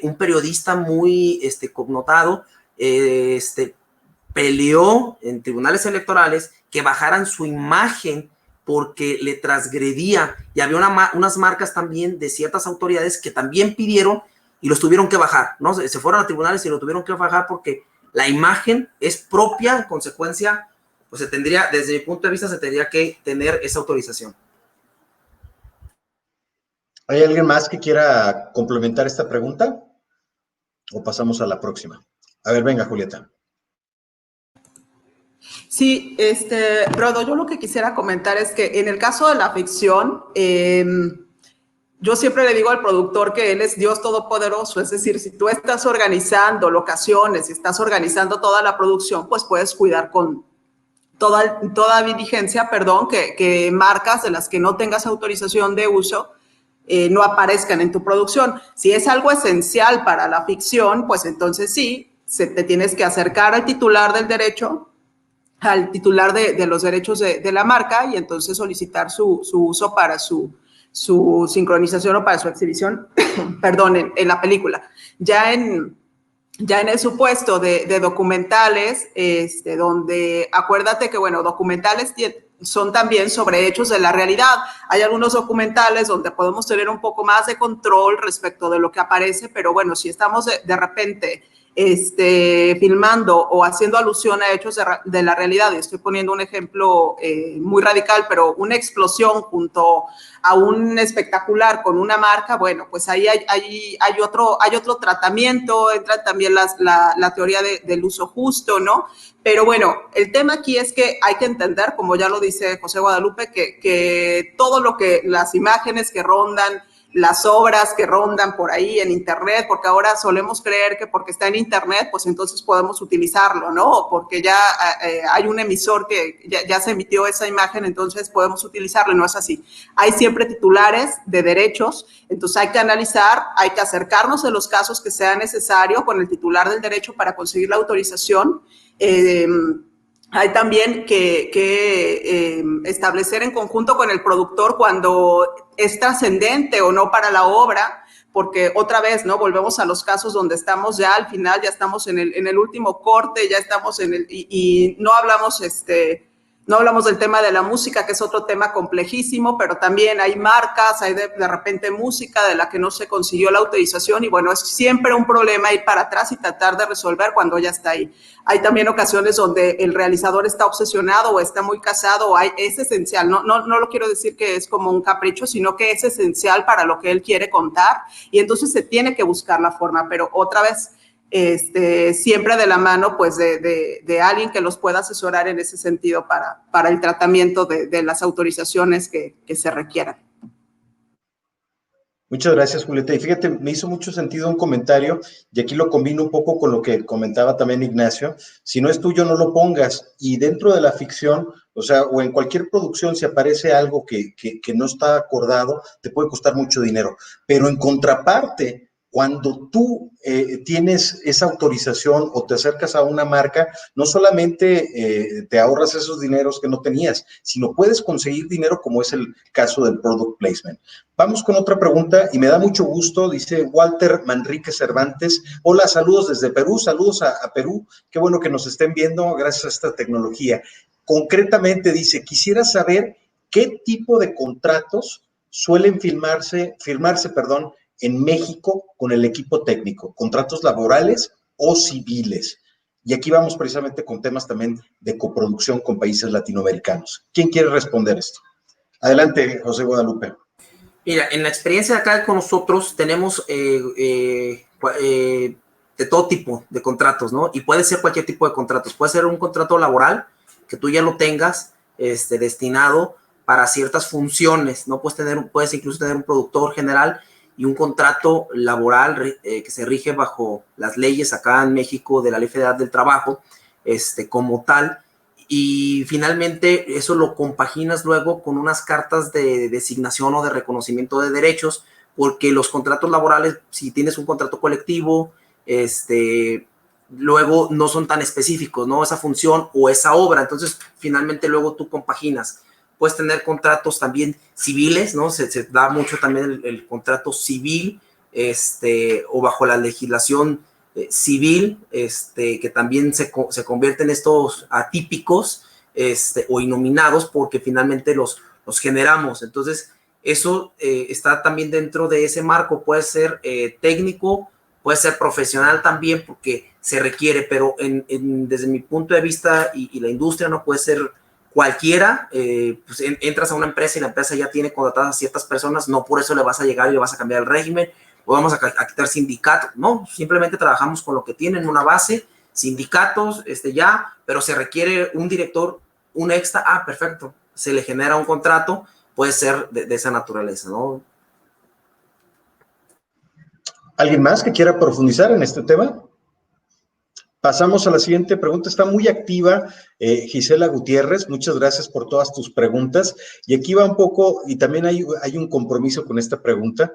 un periodista muy connotado, peleó en tribunales electorales que bajaran su imagen porque le transgredía, y había unas marcas también de ciertas autoridades que también pidieron y los tuvieron que bajar, ¿no? Se fueron a tribunales y lo tuvieron que bajar porque la imagen es propia, en consecuencia, pues desde mi punto de vista, se tendría que tener esa autorización. ¿Hay alguien más que quiera complementar esta pregunta? ¿O pasamos a la próxima? A ver, venga, Julieta. Sí, Rodo, yo lo que quisiera comentar es que en el caso de la ficción, yo siempre le digo al productor que él es Dios Todopoderoso, es decir, si tú estás organizando locaciones, si estás organizando toda la producción, pues puedes cuidar con toda diligencia, que marcas de las que no tengas autorización de uso no aparezcan en tu producción. Si es algo esencial para la ficción, pues entonces sí, te tienes que acercar al titular del derecho, al titular de los derechos de la marca, y entonces solicitar su uso para su sincronización o para su exhibición, perdón, en la película. Ya en el supuesto de documentales, donde acuérdate que, bueno, documentales son también sobre hechos de la realidad. Hay algunos documentales donde podemos tener un poco más de control respecto de lo que aparece, pero bueno, si estamos de repente filmando o haciendo alusión a hechos de la realidad, y estoy poniendo un ejemplo muy radical, pero una explosión junto a un espectacular con una marca, bueno, pues ahí hay otro tratamiento, entra también la teoría del uso justo, ¿no? Pero bueno, el tema aquí es que hay que entender, como ya lo dice José Guadalupe, que todo lo que, las imágenes que rondan, las obras que rondan por ahí en internet, porque ahora solemos creer que porque está en internet, pues entonces podemos utilizarlo, ¿no? Porque ya hay un emisor que ya se emitió esa imagen, entonces podemos utilizarlo, y no es así. Hay siempre titulares de derechos, entonces hay que analizar, hay que acercarnos en los casos que sea necesario con el titular del derecho para conseguir la autorización. Hay también que establecer en conjunto con el productor cuando es trascendente o no para la obra, porque otra vez, ¿no? Volvemos a los casos donde estamos ya al final, ya estamos en el último corte, ya estamos y no hablamos no hablamos del tema de la música, que es otro tema complejísimo, pero también hay marcas, hay de repente música de la que no se consiguió la autorización, y bueno, es siempre un problema ir para atrás y tratar de resolver cuando ya está ahí. Hay también ocasiones donde el realizador está obsesionado o está muy casado, es esencial, no lo quiero decir que es como un capricho, sino que es esencial para lo que él quiere contar, y entonces se tiene que buscar la forma, pero otra vez, siempre de la mano pues de alguien que los pueda asesorar en ese sentido para el tratamiento de las autorizaciones que se requieran. Muchas gracias, Julieta. Y fíjate, me hizo mucho sentido un comentario, y aquí lo combino un poco con lo que comentaba también Ignacio. Si no es tuyo, no lo pongas. Y dentro de la ficción, o sea, o en cualquier producción, si aparece algo que no está acordado, te puede costar mucho dinero. Pero en contraparte, cuando tú tienes esa autorización o te acercas a una marca, no solamente te ahorras esos dineros que no tenías, sino puedes conseguir dinero como es el caso del product placement. Vamos con otra pregunta y me da mucho gusto, dice Walter Manrique Cervantes. Hola, saludos desde Perú, saludos a Perú. Qué bueno que nos estén viendo gracias a esta tecnología. Concretamente dice, quisiera saber qué tipo de contratos suelen firmarse, en México con el equipo técnico, contratos laborales o civiles. Y aquí vamos precisamente con temas también de coproducción con países latinoamericanos. ¿Quién quiere responder esto? Adelante, José Guadalupe. Mira, en la experiencia de acá con nosotros tenemos de todo tipo de contratos, ¿no? Y puede ser cualquier tipo de contratos. Puede ser un contrato laboral que tú ya lo tengas destinado para ciertas funciones, ¿no? Puedes incluso tener un productor general y un contrato laboral que se rige bajo las leyes acá en México de la Ley Federal del Trabajo, como tal. Y finalmente eso lo compaginas luego con unas cartas de designación o de reconocimiento de derechos, porque los contratos laborales, si tienes un contrato colectivo, luego no son tan específicos, ¿no? Esa función o esa obra. Entonces, finalmente luego tú compaginas. Puedes tener contratos también civiles, ¿no? Se da mucho también el contrato civil, o bajo la legislación civil, que también se convierten estos atípicos, o innominados, porque finalmente los generamos. Entonces, eso está también dentro de ese marco. Puede ser técnico, puede ser profesional también, porque se requiere, pero desde mi punto de vista y la industria no puede ser cualquiera. Pues entras a una empresa y la empresa ya tiene contratadas a ciertas personas, no por eso le vas a llegar y le vas a cambiar el régimen, o vamos a quitar sindicatos, no, simplemente trabajamos con lo que tienen, una base, sindicatos, ya, pero se requiere un director, un extra, perfecto, se le genera un contrato, puede ser de esa naturaleza, ¿no? ¿Alguien más que quiera profundizar en este tema? Pasamos a la siguiente pregunta. Está muy activa Gisela Gutiérrez. Muchas gracias por todas tus preguntas. Y aquí va un poco, y también hay un compromiso con esta pregunta.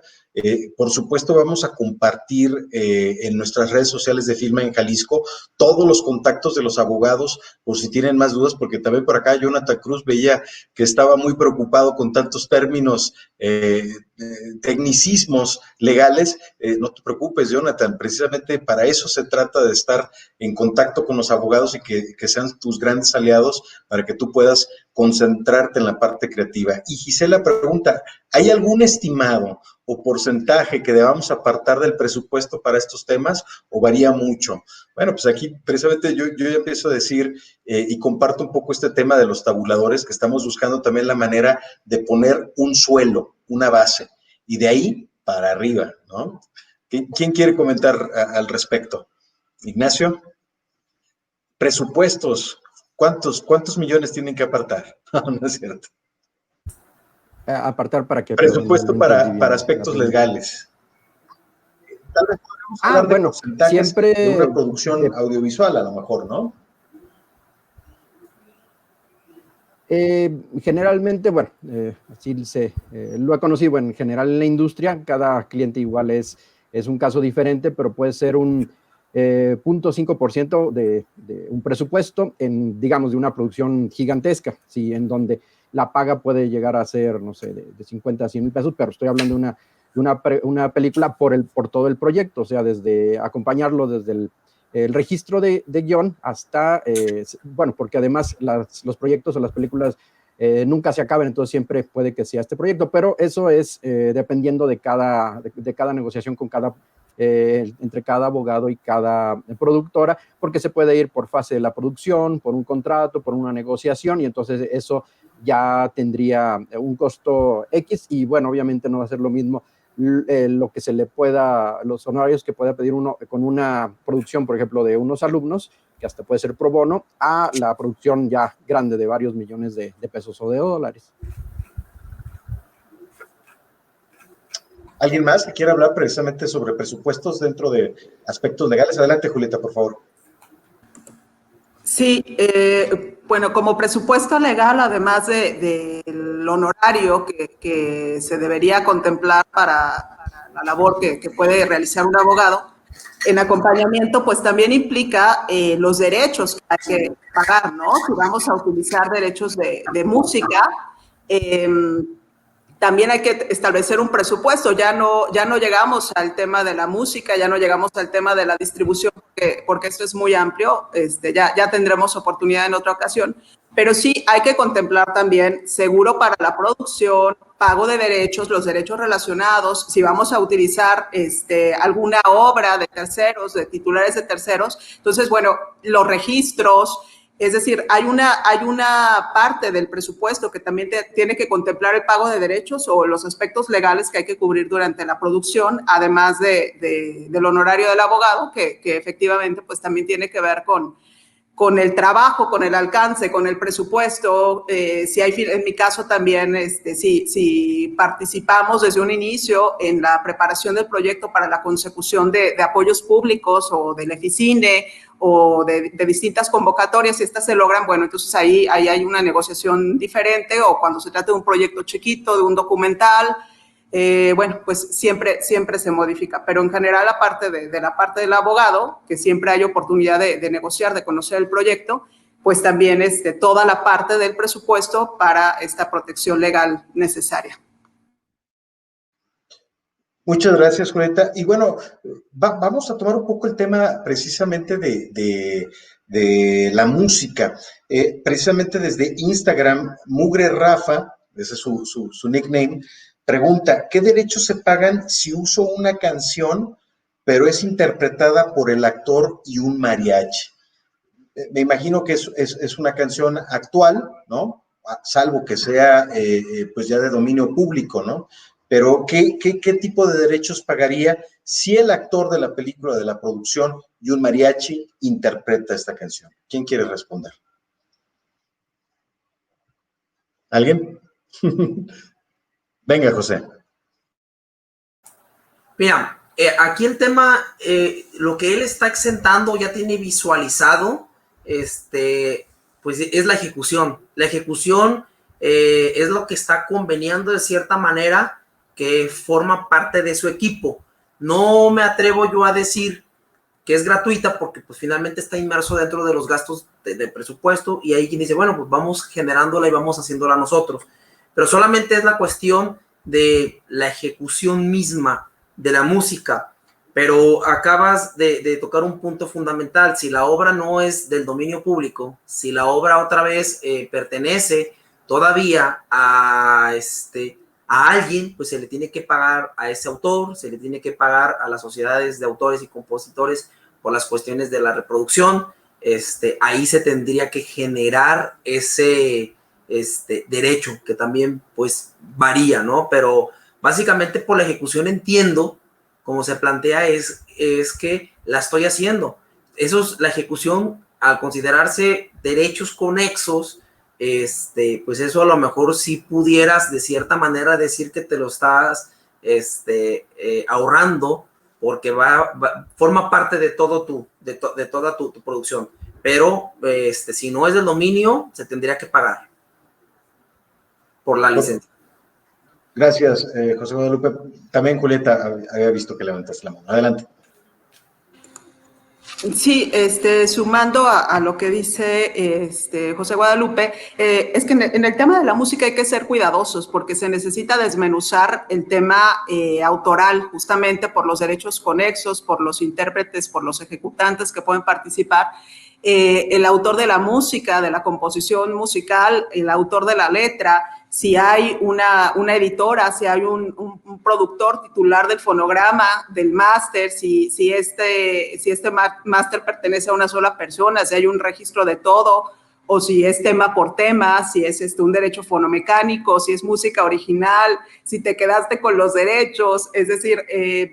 Por supuesto, vamos a compartir en nuestras redes sociales de Filma en Jalisco todos los contactos de los abogados, por si tienen más dudas, porque también por acá Jonathan Cruz veía que estaba muy preocupado con tantos términos, tecnicismos legales. No te preocupes, Jonathan, precisamente para eso se trata, de estar en contacto con los abogados y que sean tus grandes aliados para que tú puedas concentrarte en la parte creativa. Y Gisela pregunta, ¿hay algún estimado o porcentaje que debamos apartar del presupuesto para estos temas o varía mucho? Bueno, pues aquí precisamente yo ya empiezo a decir y comparto un poco este tema de los tabuladores, que estamos buscando también la manera de poner un suelo, una base, y de ahí para arriba, ¿no? ¿Quién quiere comentar al respecto? Ignacio, presupuestos, ¿cuántos millones tienen que apartar? No es cierto. Apartar para que... Presupuesto para aspectos legales. Tal vez podemos hablar de porcentajes siempre de una producción audiovisual, a lo mejor, ¿no? Generalmente, bueno, así lo he conocido, en general en la industria, cada cliente igual es un caso diferente, pero puede ser un 0.5% de un presupuesto digamos, de una producción gigantesca, ¿sí? En donde la paga puede llegar a ser, no sé, de 50 a 100 mil pesos, pero estoy hablando de una película por todo el proyecto, o sea, desde acompañarlo desde el registro de guión hasta, bueno, porque además los proyectos o las películas nunca se acaban, entonces siempre puede que sea este proyecto, pero eso es dependiendo de cada negociación con entre cada abogado y cada productora, porque se puede ir por fase de la producción, por un contrato, por una negociación, y entonces eso ya tendría un costo X, y bueno, obviamente no va a ser lo mismo lo que se le pueda, los honorarios que pueda pedir uno con una producción, por ejemplo, de unos alumnos, que hasta puede ser pro bono, a la producción ya grande de varios millones de pesos o de dólares. ¿Alguien más que quiera hablar precisamente sobre presupuestos dentro de aspectos legales? Adelante, Julieta, por favor. Sí, bueno, como presupuesto legal, además del honorario que se debería contemplar para la labor que puede realizar un abogado, en acompañamiento, pues también implica los derechos que hay que pagar, ¿no? Si vamos a utilizar derechos de música, también hay que establecer un presupuesto. Ya no llegamos al tema de la música, ya no llegamos al tema de la distribución, porque esto es muy amplio. Ya tendremos oportunidad en otra ocasión. Pero sí hay que contemplar también seguro para la producción, pago de derechos, los derechos relacionados, si vamos a utilizar alguna obra de terceros, de titulares de terceros. Entonces, bueno, los registros. Es decir, hay una parte del presupuesto que también tiene que contemplar el pago de derechos o los aspectos legales que hay que cubrir durante la producción, además del honorario del abogado, que efectivamente pues también tiene que ver con el trabajo, con el alcance, con el presupuesto. Si hay, en mi caso también, si participamos desde un inicio en la preparación del proyecto para la consecución de apoyos públicos o del EFICINE o de distintas convocatorias, si estas se logran, bueno, entonces ahí hay una negociación diferente, o cuando se trata de un proyecto chiquito, de un documental, bueno, pues siempre se modifica, pero en general la parte de la parte del abogado, que siempre hay oportunidad de negociar, de conocer el proyecto, pues también toda la parte del presupuesto para esta protección legal necesaria. Muchas gracias, Julieta. Y bueno, vamos a tomar un poco el tema precisamente de la música. Precisamente desde Instagram, Mugre Rafa, ese es su nickname, pregunta, ¿qué derechos se pagan si uso una canción, pero es interpretada por el actor y un mariachi? Me imagino que es una canción actual, ¿no? Salvo que sea pues ya de dominio público, ¿no? Pero ¿qué tipo de derechos pagaría si el actor de la película, de la producción y un mariachi interpreta esta canción? ¿Quién quiere responder? ¿Alguien? Venga, José. Mira, aquí el tema, lo que él está exentando ya tiene visualizado, pues es la ejecución. La ejecución es lo que está conveniendo de cierta manera, que forma parte de su equipo. No me atrevo yo a decir que es gratuita porque pues finalmente está inmerso dentro de los gastos del presupuesto, y hay quien dice, bueno, pues vamos generándola y vamos haciéndola nosotros. Pero solamente es la cuestión de la ejecución misma de la música. Pero acabas de tocar un punto fundamental. Si la obra no es del dominio público, si la obra otra vez pertenece todavía a alguien, pues se le tiene que pagar a ese autor, se le tiene que pagar a las sociedades de autores y compositores por las cuestiones de la reproducción. Ahí se tendría que generar ese derecho, que también pues varía, ¿no? Pero básicamente por la ejecución entiendo, como se plantea, es que la estoy haciendo. Eso es la ejecución, al considerarse derechos conexos, pues eso a lo mejor sí pudieras de cierta manera decir que te lo estás ahorrando, porque forma parte de todo de toda tu producción. Pero si no es del dominio, se tendría que pagar por la licencia. Gracias, José Guadalupe. También, Julieta, había visto que levantaste la mano. Adelante. Sí, sumando a lo que dice José Guadalupe, es que en el tema de la música hay que ser cuidadosos, porque se necesita desmenuzar el tema autoral, justamente por los derechos conexos, por los intérpretes, por los ejecutantes que pueden participar. El autor de la música, de la composición musical, el autor de la letra, si hay una editora, si hay un productor titular del fonograma, del máster, si este máster pertenece a una sola persona, si hay un registro de todo, o si es tema por tema, si es un derecho fonomecánico, si es música original, si te quedaste con los derechos. Es decir,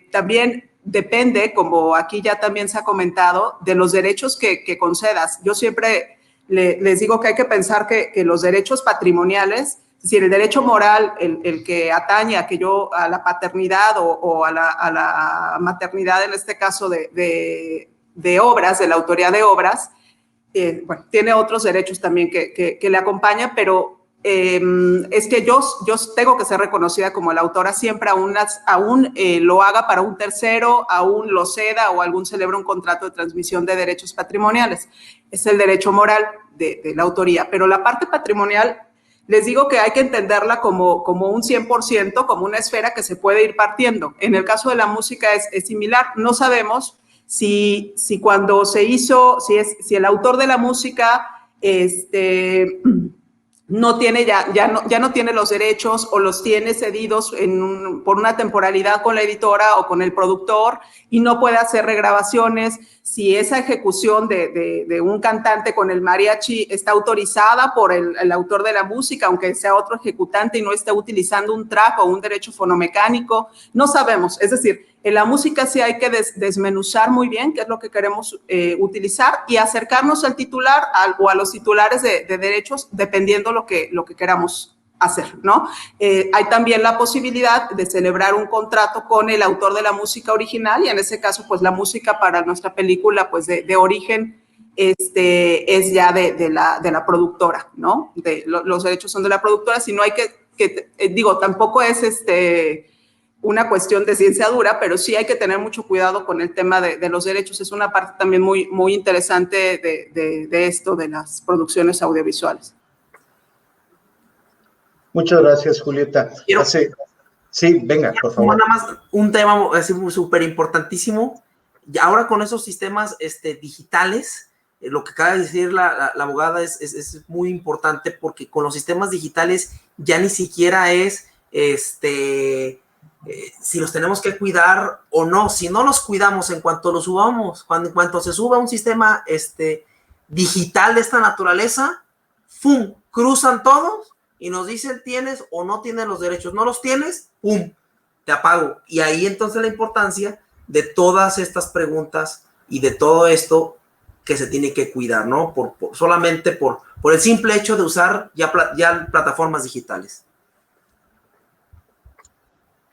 también depende, como aquí ya también se ha comentado, de los derechos que concedas. Yo siempre les digo que hay que pensar que los derechos patrimoniales, es decir, el derecho moral, el que atañe a la paternidad o a la maternidad, en este caso de obras, de la autoría de obras, bueno, tiene otros derechos también que le acompañan, pero es que yo tengo que ser reconocida como la autora siempre, aún lo haga para un tercero, aún lo ceda o algún celebre un contrato de transmisión de derechos patrimoniales. Es el derecho moral de la autoría, pero la parte patrimonial, les digo que hay que entenderla como un 100%, como una esfera que se puede ir partiendo. En el caso de la música es similar. No sabemos si cuando se hizo, si el autor de la música no tiene ya no tiene los derechos o los tiene cedidos por una temporalidad con la editora o con el productor y no puede hacer regrabaciones, si esa ejecución de un cantante con el mariachi está autorizada por el autor de la música, aunque sea otro ejecutante y no esté utilizando un track o un derecho fonomecánico, no sabemos. Es decir, en la música sí hay que desmenuzar muy bien qué es lo que queremos utilizar y acercarnos al titular o a los titulares de derechos dependiendo lo que queramos hacer, ¿no? Hay también la posibilidad de celebrar un contrato con el autor de la música original y en ese caso, pues la música para nuestra película, pues de origen, es ya de la productora, ¿no? Los derechos son de la productora, si no hay digo, tampoco es una cuestión de ciencia dura, pero sí hay que tener mucho cuidado con el tema de los derechos. Es una parte también muy, muy interesante de esto, de las producciones audiovisuales. Muchas gracias, Julieta. Sí, venga, por favor. Nada más un tema súper importantísimo. Y ahora con esos sistemas digitales, lo que acaba de decir la abogada es muy importante porque con los sistemas digitales ya ni siquiera es si los tenemos que cuidar o no. Si no los cuidamos en cuanto los subamos, en cuanto se suba un sistema digital de esta naturaleza, ¡fum!, cruzan todos y nos dicen tienes o no tienes los derechos. No los tienes, ¡pum!, te apago. Y ahí entonces la importancia de todas estas preguntas y de todo esto que se tiene que cuidar, ¿no? Solamente por el simple hecho de usar ya plataformas digitales.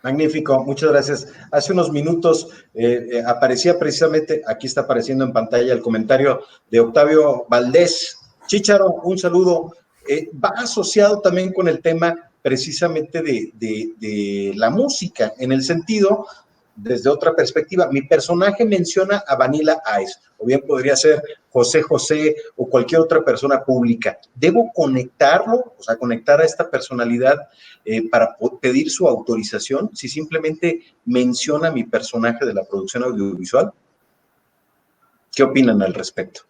Magnífico, muchas gracias. Hace unos minutos aparecía precisamente, aquí está apareciendo en pantalla el comentario de Octavio Valdés. Chícharo, un saludo. Va asociado también con el tema precisamente de la música, en el sentido, desde otra perspectiva, mi personaje menciona a Vanilla Ice, o bien podría ser José José o cualquier otra persona pública. ¿Debo conectarlo, o sea, conectar a esta personalidad para pedir su autorización si simplemente menciona a mi personaje de la producción audiovisual? ¿Qué opinan al respecto?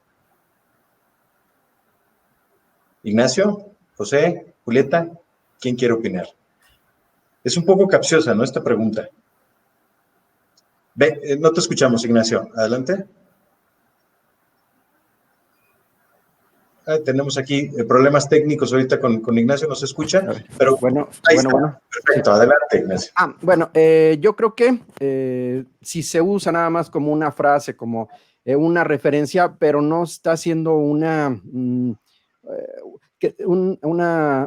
Ignacio, José, Julieta, ¿quién quiere opinar? Es un poco capciosa, ¿no? Esta pregunta. No te escuchamos, Ignacio. Adelante. Tenemos aquí problemas técnicos ahorita con Ignacio, ¿nos escucha? Pero bueno. Perfecto, adelante, Ignacio. Yo creo que si se usa nada más como una frase, como una referencia, pero no está haciendo un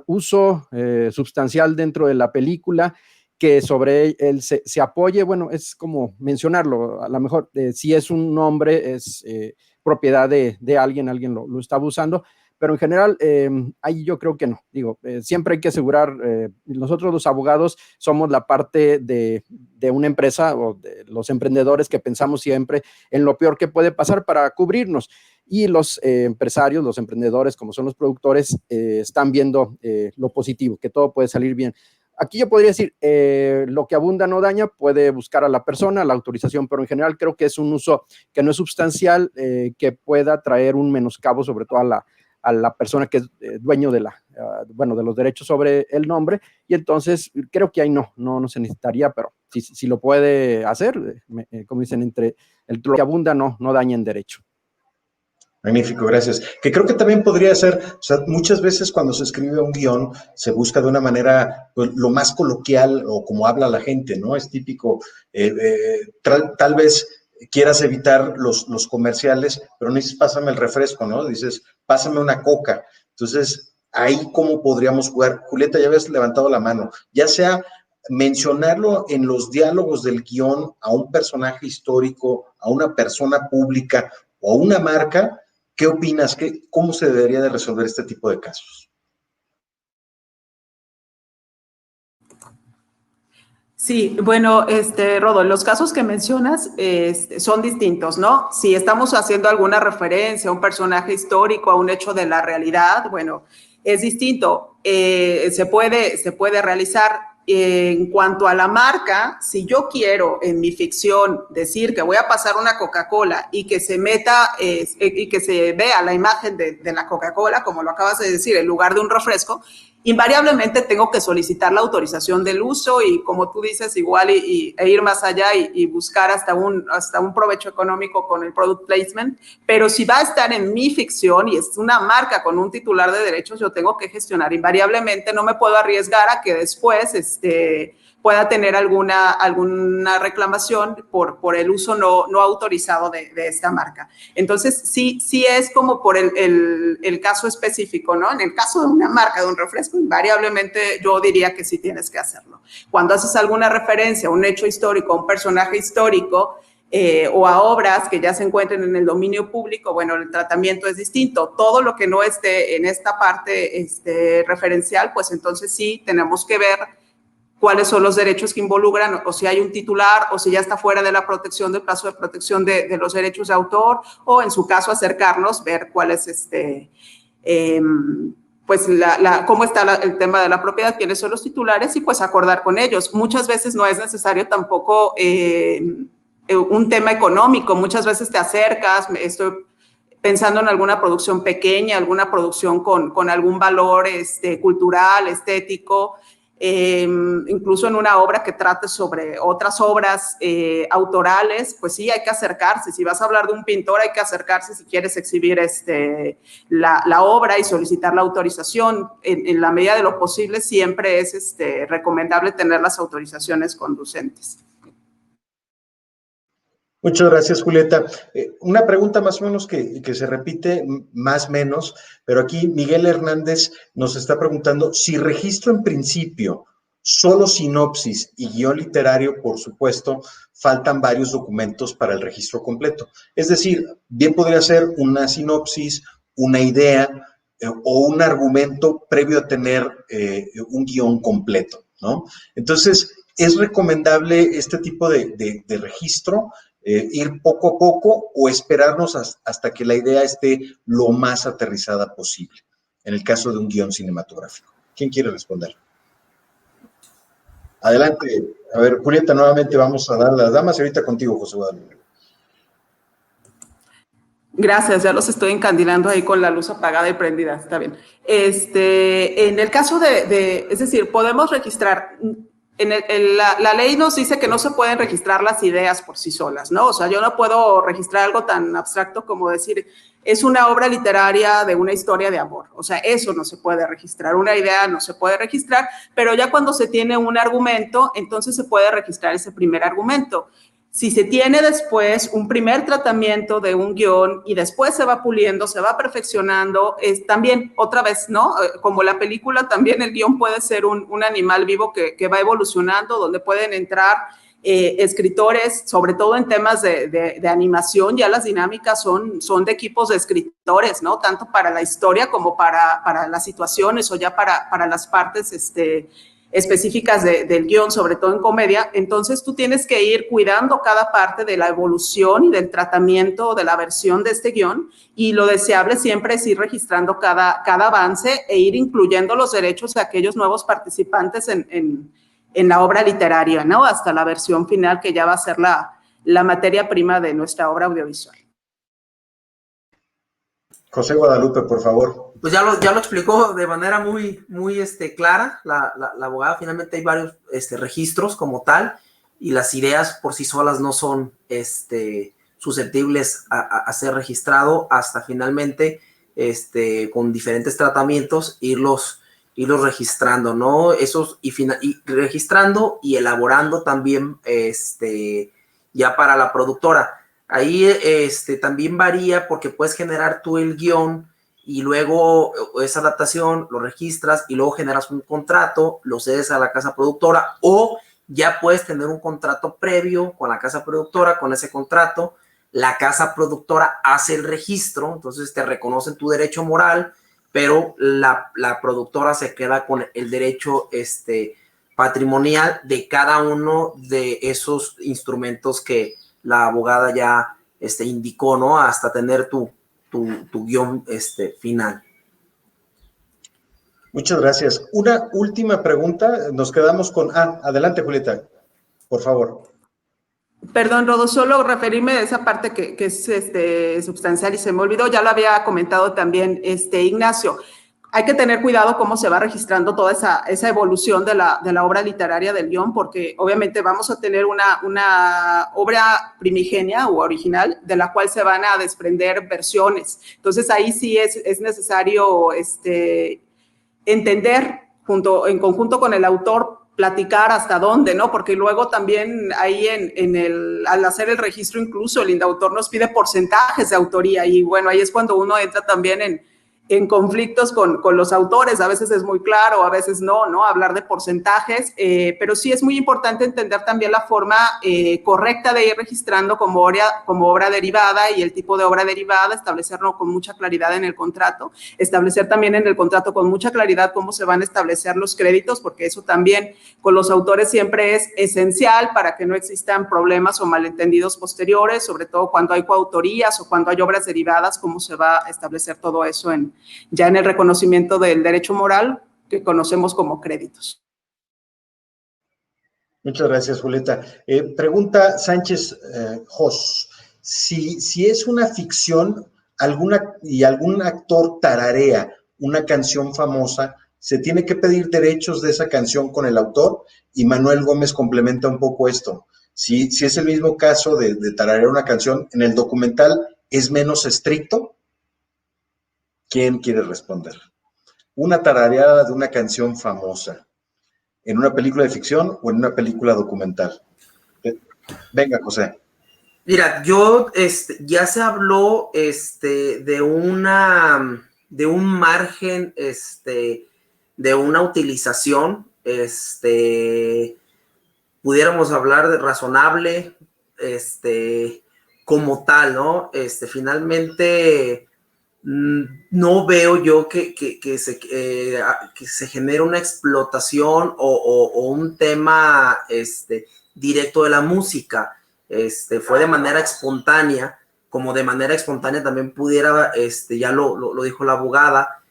uso sustancial dentro de la película que sobre él se apoye, bueno, es como mencionarlo, a lo mejor si es un nombre, es propiedad de alguien lo está abusando, pero en general ahí yo creo que no, digo, siempre hay que asegurar, nosotros los abogados somos la parte de una empresa o de los emprendedores que pensamos siempre en lo peor que puede pasar para cubrirnos. Y los empresarios, los emprendedores, como son los productores, están viendo lo positivo, que todo puede salir bien. Aquí yo podría decir, lo que abunda no daña, puede buscar a la persona, la autorización, pero en general creo que es un uso que no es sustancial, que pueda traer un menoscabo sobre todo a la persona que es dueño de los derechos sobre el nombre, y entonces creo que ahí no se necesitaría, pero si lo puede hacer, como dicen, entre lo que abunda no daña en derecho. Magnífico, gracias. Que creo que también podría ser, o sea, muchas veces cuando se escribe un guión se busca de una manera pues, lo más coloquial o como habla la gente, ¿no? Es típico, tal vez quieras evitar los comerciales, pero no dices pásame el refresco, ¿no? Dices pásame una coca. Entonces, ahí cómo podríamos jugar. Julieta, ya habías levantado la mano, ya sea mencionarlo en los diálogos del guión a un personaje histórico, a una persona pública o a una marca. ¿Qué opinas? ¿Cómo se debería de resolver este tipo de casos? Sí, bueno, Rodo, los casos que mencionas son distintos, ¿no? Si estamos haciendo alguna referencia a un personaje histórico, a un hecho de la realidad, bueno, es distinto. Se puede realizar. En cuanto a la marca, si yo quiero en mi ficción decir que voy a pasar una Coca-Cola y que se meta y que se vea la imagen de la Coca-Cola, como lo acabas de decir, en lugar de un refresco, invariablemente tengo que solicitar la autorización del uso y, como tú dices, igual e ir más allá y buscar hasta un provecho económico con el product placement. Pero si va a estar en mi ficción y es una marca con un titular de derechos, yo tengo que gestionar invariablemente. No me puedo arriesgar a que después pueda tener alguna reclamación por el uso no autorizado de esta marca. Entonces, sí es como por el caso específico, ¿no? En el caso de una marca, de un refresco, invariablemente yo diría que sí tienes que hacerlo. Cuando haces alguna referencia a un hecho histórico, a un personaje histórico, o a obras que ya se encuentren en el dominio público, bueno, el tratamiento es distinto. Todo lo que no esté en esta parte referencial, pues entonces sí tenemos que ver cuáles son los derechos que involucran, o si hay un titular, o si ya está fuera de la protección, del plazo de protección de los derechos de autor, o en su caso acercarnos, ver cuál es pues cómo está el tema de la propiedad, quiénes son los titulares y pues acordar con ellos. Muchas veces no es necesario tampoco un tema económico, muchas veces te acercas, estoy pensando en alguna producción pequeña, alguna producción con algún valor cultural, estético, incluso en una obra que trate sobre otras obras autorales, pues sí, hay que acercarse. Si vas a hablar de un pintor, hay que acercarse si quieres exhibir la obra y solicitar la autorización. En la medida de lo posible, siempre es recomendable tener las autorizaciones conducentes. Muchas gracias, Julieta. Una pregunta más o menos que se repite más o menos, pero aquí Miguel Hernández nos está preguntando si registro en principio, solo sinopsis y guión literario, por supuesto, faltan varios documentos para el registro completo. Es decir, bien podría ser una sinopsis, una idea o un argumento previo a tener un guión completo, ¿no? Entonces, ¿es recomendable este tipo de registro? Ir poco a poco o esperarnos hasta que la idea esté lo más aterrizada posible, en el caso de un guión cinematográfico. ¿Quién quiere responder? Adelante. A ver, Julieta, nuevamente vamos a dar las damas y ahorita contigo, José Guadalupe. Gracias, ya los estoy encandilando ahí con la luz apagada y prendida, está bien. En el caso es decir, podemos registrar... la ley nos dice que no se pueden registrar las ideas por sí solas, ¿no? O sea, yo no puedo registrar algo tan abstracto como decir, es una obra literaria de una historia de amor. O sea, eso no se puede registrar. Una idea no se puede registrar, pero ya cuando se tiene un argumento, entonces se puede registrar ese primer argumento. Si se tiene después un primer tratamiento de un guión y después se va puliendo, se va perfeccionando, también otra vez, ¿no? Como la película, también el guión puede ser un animal vivo que va evolucionando, donde pueden entrar escritores, sobre todo en temas de animación, ya las dinámicas son de equipos de escritores, ¿no? Tanto para la historia como para las situaciones o ya para las partes específicas del guión, sobre todo en comedia. Entonces tú tienes que ir cuidando cada parte de la evolución y del tratamiento de la versión de este guión, y lo deseable siempre es ir registrando cada avance e ir incluyendo los derechos de aquellos nuevos participantes en la obra literaria, ¿no? Hasta la versión final, que ya va a ser la materia prima de nuestra obra audiovisual. José Guadalupe, por favor. Pues ya lo explicó de manera muy clara la abogada. Finalmente hay varios registros como tal, y las ideas por sí solas no son susceptibles a ser registrado hasta finalmente con diferentes tratamientos irlos registrando, ¿no? Esos y registrando y elaborando también ya para la productora. Ahí también varía, porque puedes generar tú el guión y luego esa adaptación lo registras y luego generas un contrato, lo cedes a la casa productora, o ya puedes tener un contrato previo con la casa productora. Con ese contrato la casa productora hace el registro, entonces te reconocen tu derecho moral, pero la productora se queda con el derecho patrimonial de cada uno de esos instrumentos que la abogada ya indicó, ¿no? Hasta tener tu guión final. Muchas gracias. Una última pregunta. Nos quedamos con... adelante, Julieta, por favor. Perdón, Rodo, solo referirme a esa parte que es sustancial y se me olvidó, ya lo había comentado también Ignacio. Hay que tener cuidado cómo se va registrando toda esa evolución de la obra literaria del guión, porque obviamente vamos a tener una obra primigenia o original de la cual se van a desprender versiones. Entonces ahí sí es necesario entender en conjunto con el autor, platicar hasta dónde, ¿no? Porque luego también ahí al hacer el registro, incluso el indautor nos pide porcentajes de autoría y bueno, ahí es cuando uno entra también en conflictos con los autores, a veces es muy claro, a veces no, hablar de porcentajes, pero sí es muy importante entender también la forma correcta de ir registrando como obra derivada y el tipo de obra derivada, establecerlo con mucha claridad en el contrato, establecer también en el contrato con mucha claridad cómo se van a establecer los créditos, porque eso también con los autores siempre es esencial para que no existan problemas o malentendidos posteriores, sobre todo cuando hay coautorías o cuando hay obras derivadas, cómo se va a establecer todo eso ya en el reconocimiento del derecho moral que conocemos como créditos. Muchas gracias, Julieta. Pregunta Sánchez Jos, si es una ficción y algún actor tararea una canción famosa, ¿se tiene que pedir derechos de esa canción con el autor? Y Manuel Gómez complementa un poco esto. Si es el mismo caso de tararear una canción, ¿en el documental es menos estricto? ¿Quién quiere responder? Una tarareada de una canción famosa, ¿en una película de ficción o en una película documental? Venga, José. Mira, ya se habló de un margen, de una utilización, pudiéramos hablar de razonable, como tal, ¿no? Finalmente, no veo yo que se genere una explotación o un tema directo de la música. Fue de manera espontánea, como de manera espontánea también pudiera, ya lo dijo la abogada,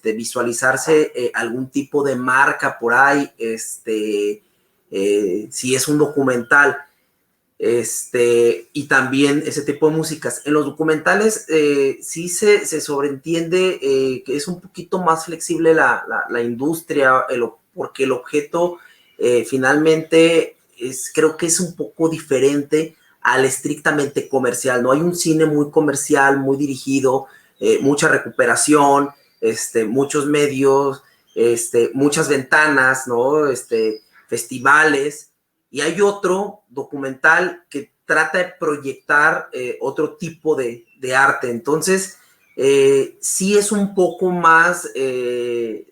visualizarse algún tipo de marca por ahí, si es un documental. Y también ese tipo de músicas. En los documentales sí se sobreentiende que es un poquito más flexible la industria, porque el objeto finalmente creo que es un poco diferente al estrictamente comercial, ¿no? Hay un cine muy comercial, muy dirigido, mucha recuperación, muchos medios, muchas ventanas, ¿no? Festivales. Y hay otro documental que trata de proyectar otro tipo de arte. Entonces, sí es un poco más, un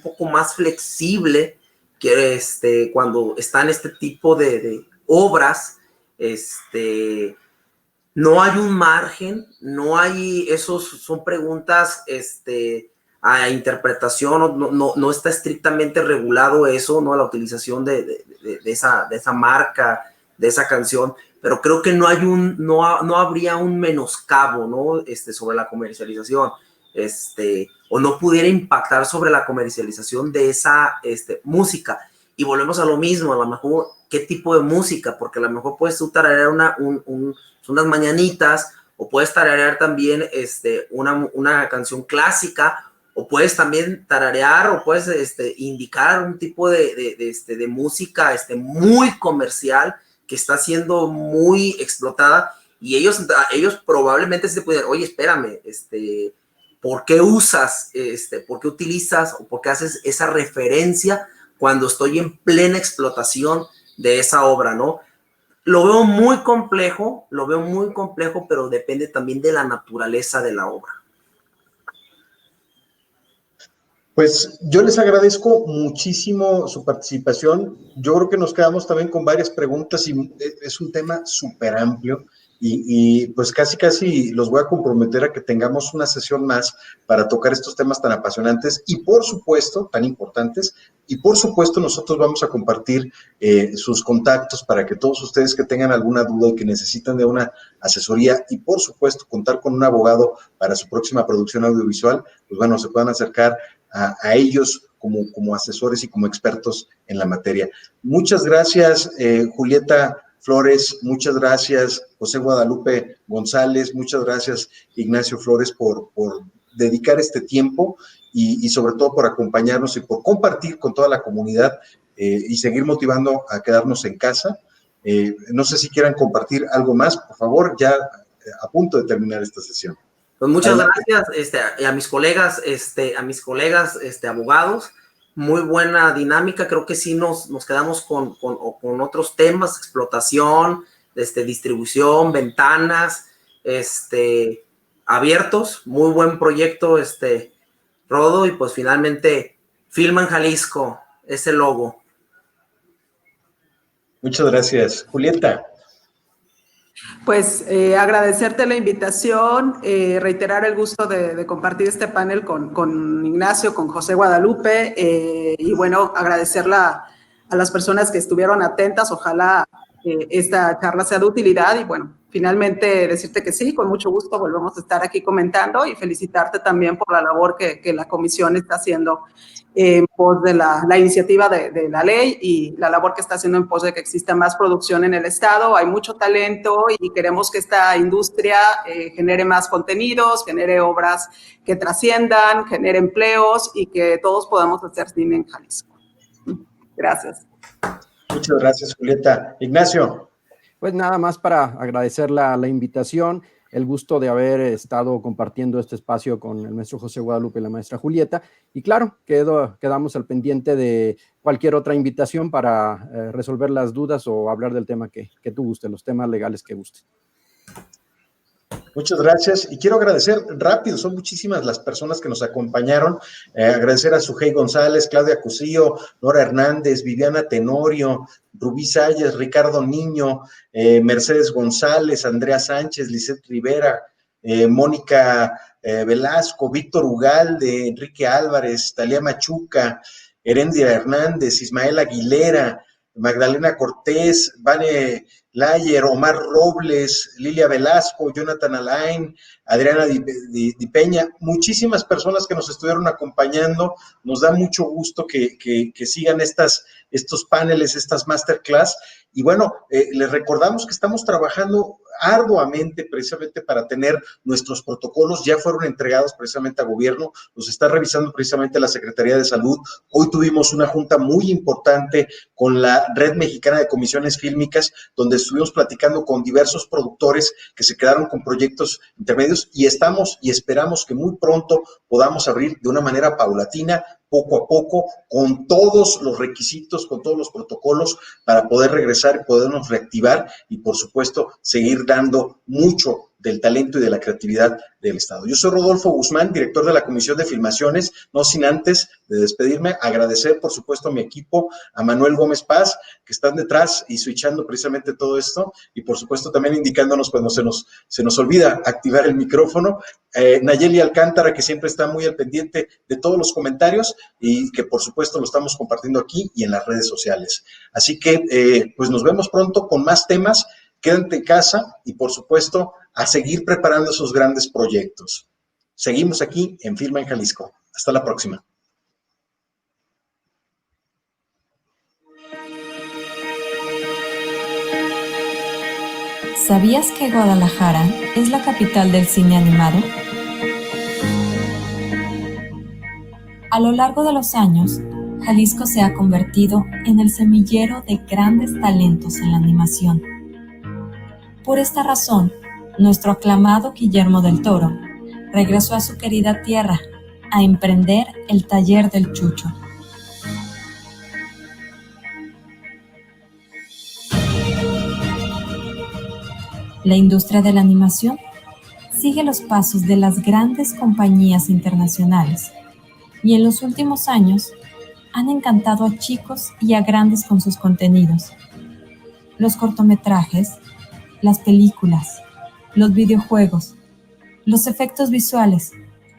poco más flexible que cuando están este tipo de obras, no hay un margen, no hay, son preguntas, a interpretación, no está estrictamente regulado eso, ¿no? La utilización de esa marca, de esa canción, pero creo que no habría un menoscabo, ¿no? Sobre la comercialización, o no pudiera impactar sobre la comercialización de esa música. Y volvemos a lo mismo, a lo mejor, ¿qué tipo de música? Porque a lo mejor puedes tú tararear unas mañanitas, o puedes tararear también una canción clásica, o puedes también tararear, o puedes indicar un tipo de música muy comercial que está siendo muy explotada, y ellos probablemente se pueden, oye, espérame, ¿por qué usas, por qué utilizas, o por qué haces esa referencia cuando estoy en plena explotación de esa obra, ¿no? Lo veo muy complejo, pero depende también de la naturaleza de la obra. Pues yo les agradezco muchísimo su participación. Yo creo que nos quedamos también con varias preguntas y es un tema súper amplio y pues casi los voy a comprometer a que tengamos una sesión más para tocar estos temas tan apasionantes y por supuesto, tan importantes, y por supuesto nosotros vamos a compartir sus contactos para que todos ustedes que tengan alguna duda y que necesitan de una asesoría y por supuesto contar con un abogado para su próxima producción audiovisual, pues bueno, se puedan acercar a ellos como asesores y como expertos en la materia. Muchas gracias, Julieta Flores, muchas gracias, José Guadalupe González, muchas gracias, Ignacio Flores, por dedicar este tiempo y sobre todo por acompañarnos y por compartir con toda la comunidad y seguir motivando a quedarnos en casa. No sé si quieran compartir algo más, por favor, ya a punto de terminar esta sesión. Pues muchas gracias a mis colegas, abogados. Muy buena dinámica. Creo que sí nos quedamos con otros temas, explotación, distribución, ventanas, abiertos. Muy buen proyecto, Rodo, y pues finalmente Filma en Jalisco, ese logo. Muchas gracias. Julieta. Pues agradecerte la invitación, reiterar el gusto de compartir este panel con Ignacio, con José Guadalupe, y bueno, agradecerla a las personas que estuvieron atentas. Ojalá esta charla sea de utilidad y bueno, finalmente decirte que sí, con mucho gusto volvemos a estar aquí comentando y felicitarte también por la labor que la comisión está haciendo en pos de la iniciativa de la ley y la labor que está haciendo en pos de que exista más producción en el Estado. Hay mucho talento y queremos que esta industria genere más contenidos, genere obras que trasciendan, genere empleos y que todos podamos hacer cine en Jalisco. Gracias. Muchas gracias, Julieta. Ignacio. Pues nada más para agradecer la invitación, el gusto de haber estado compartiendo este espacio con el maestro José Guadalupe y la maestra Julieta. Y claro, quedamos al pendiente de cualquier otra invitación para resolver las dudas o hablar del tema que tú guste, los temas legales que guste. Muchas gracias y quiero agradecer rápido, son muchísimas las personas que nos acompañaron, agradecer a Sujei González, Claudia Cusillo, Nora Hernández, Viviana Tenorio, Rubí Salles, Ricardo Niño, Mercedes González, Andrea Sánchez, Lisette Rivera, Mónica Velasco, Víctor Ugalde, Enrique Álvarez, Talía Machuca, Herendia Hernández, Ismael Aguilera, Magdalena Cortés, Vane Layer, Omar Robles, Lilia Velasco, Jonathan Alain, Adriana Di Peña, muchísimas personas que nos estuvieron acompañando. Nos da mucho gusto que sigan estos paneles, estas masterclass. Y bueno, les recordamos que estamos trabajando arduamente precisamente para tener nuestros protocolos, ya fueron entregados precisamente a gobierno, los está revisando precisamente la Secretaría de Salud. Hoy tuvimos una junta muy importante con la Red Mexicana de Comisiones Fílmicas, donde estuvimos platicando con diversos productores que se quedaron con proyectos intermedios y estamos y esperamos que muy pronto podamos abrir de una manera paulatina, poco a poco, con todos los requisitos, con todos los protocolos para poder regresar y podernos reactivar y, por supuesto, seguir dando mucho del talento y de la creatividad del Estado. Yo soy Rodolfo Guzmán, director de la Comisión de Filmaciones, no sin antes de despedirme, agradecer, por supuesto, a mi equipo, a Manuel Gómez Paz, que están detrás y switchando precisamente todo esto, y por supuesto también indicándonos cuando se nos olvida activar el micrófono, Nayeli Alcántara, que siempre está muy al pendiente de todos los comentarios y que por supuesto lo estamos compartiendo aquí y en las redes sociales. Así que pues nos vemos pronto con más temas. Quédate en casa y, por supuesto, a seguir preparando esos grandes proyectos. Seguimos aquí en Filma en Jalisco. Hasta la próxima. ¿Sabías que Guadalajara es la capital del cine animado? A lo largo de los años, Jalisco se ha convertido en el semillero de grandes talentos en la animación. Por esta razón, nuestro aclamado Guillermo del Toro regresó a su querida tierra a emprender el Taller del Chucho. La industria de la animación sigue los pasos de las grandes compañías internacionales y en los últimos años han encantado a chicos y a grandes con sus contenidos. Los cortometrajes, las películas, los videojuegos, los efectos visuales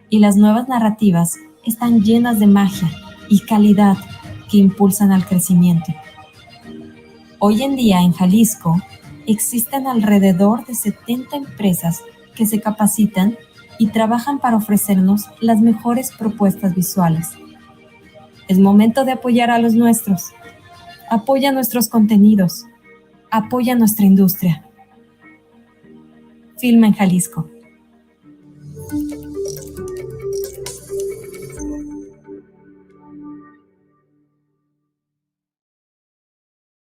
y las nuevas narrativas están llenas de magia y calidad que impulsan al crecimiento. Hoy en día en Jalisco existen alrededor de 70 empresas que se capacitan y trabajan para ofrecernos las mejores propuestas visuales. Es momento de apoyar a los nuestros. Apoya nuestros contenidos. Apoya nuestra industria. Filma en Jalisco.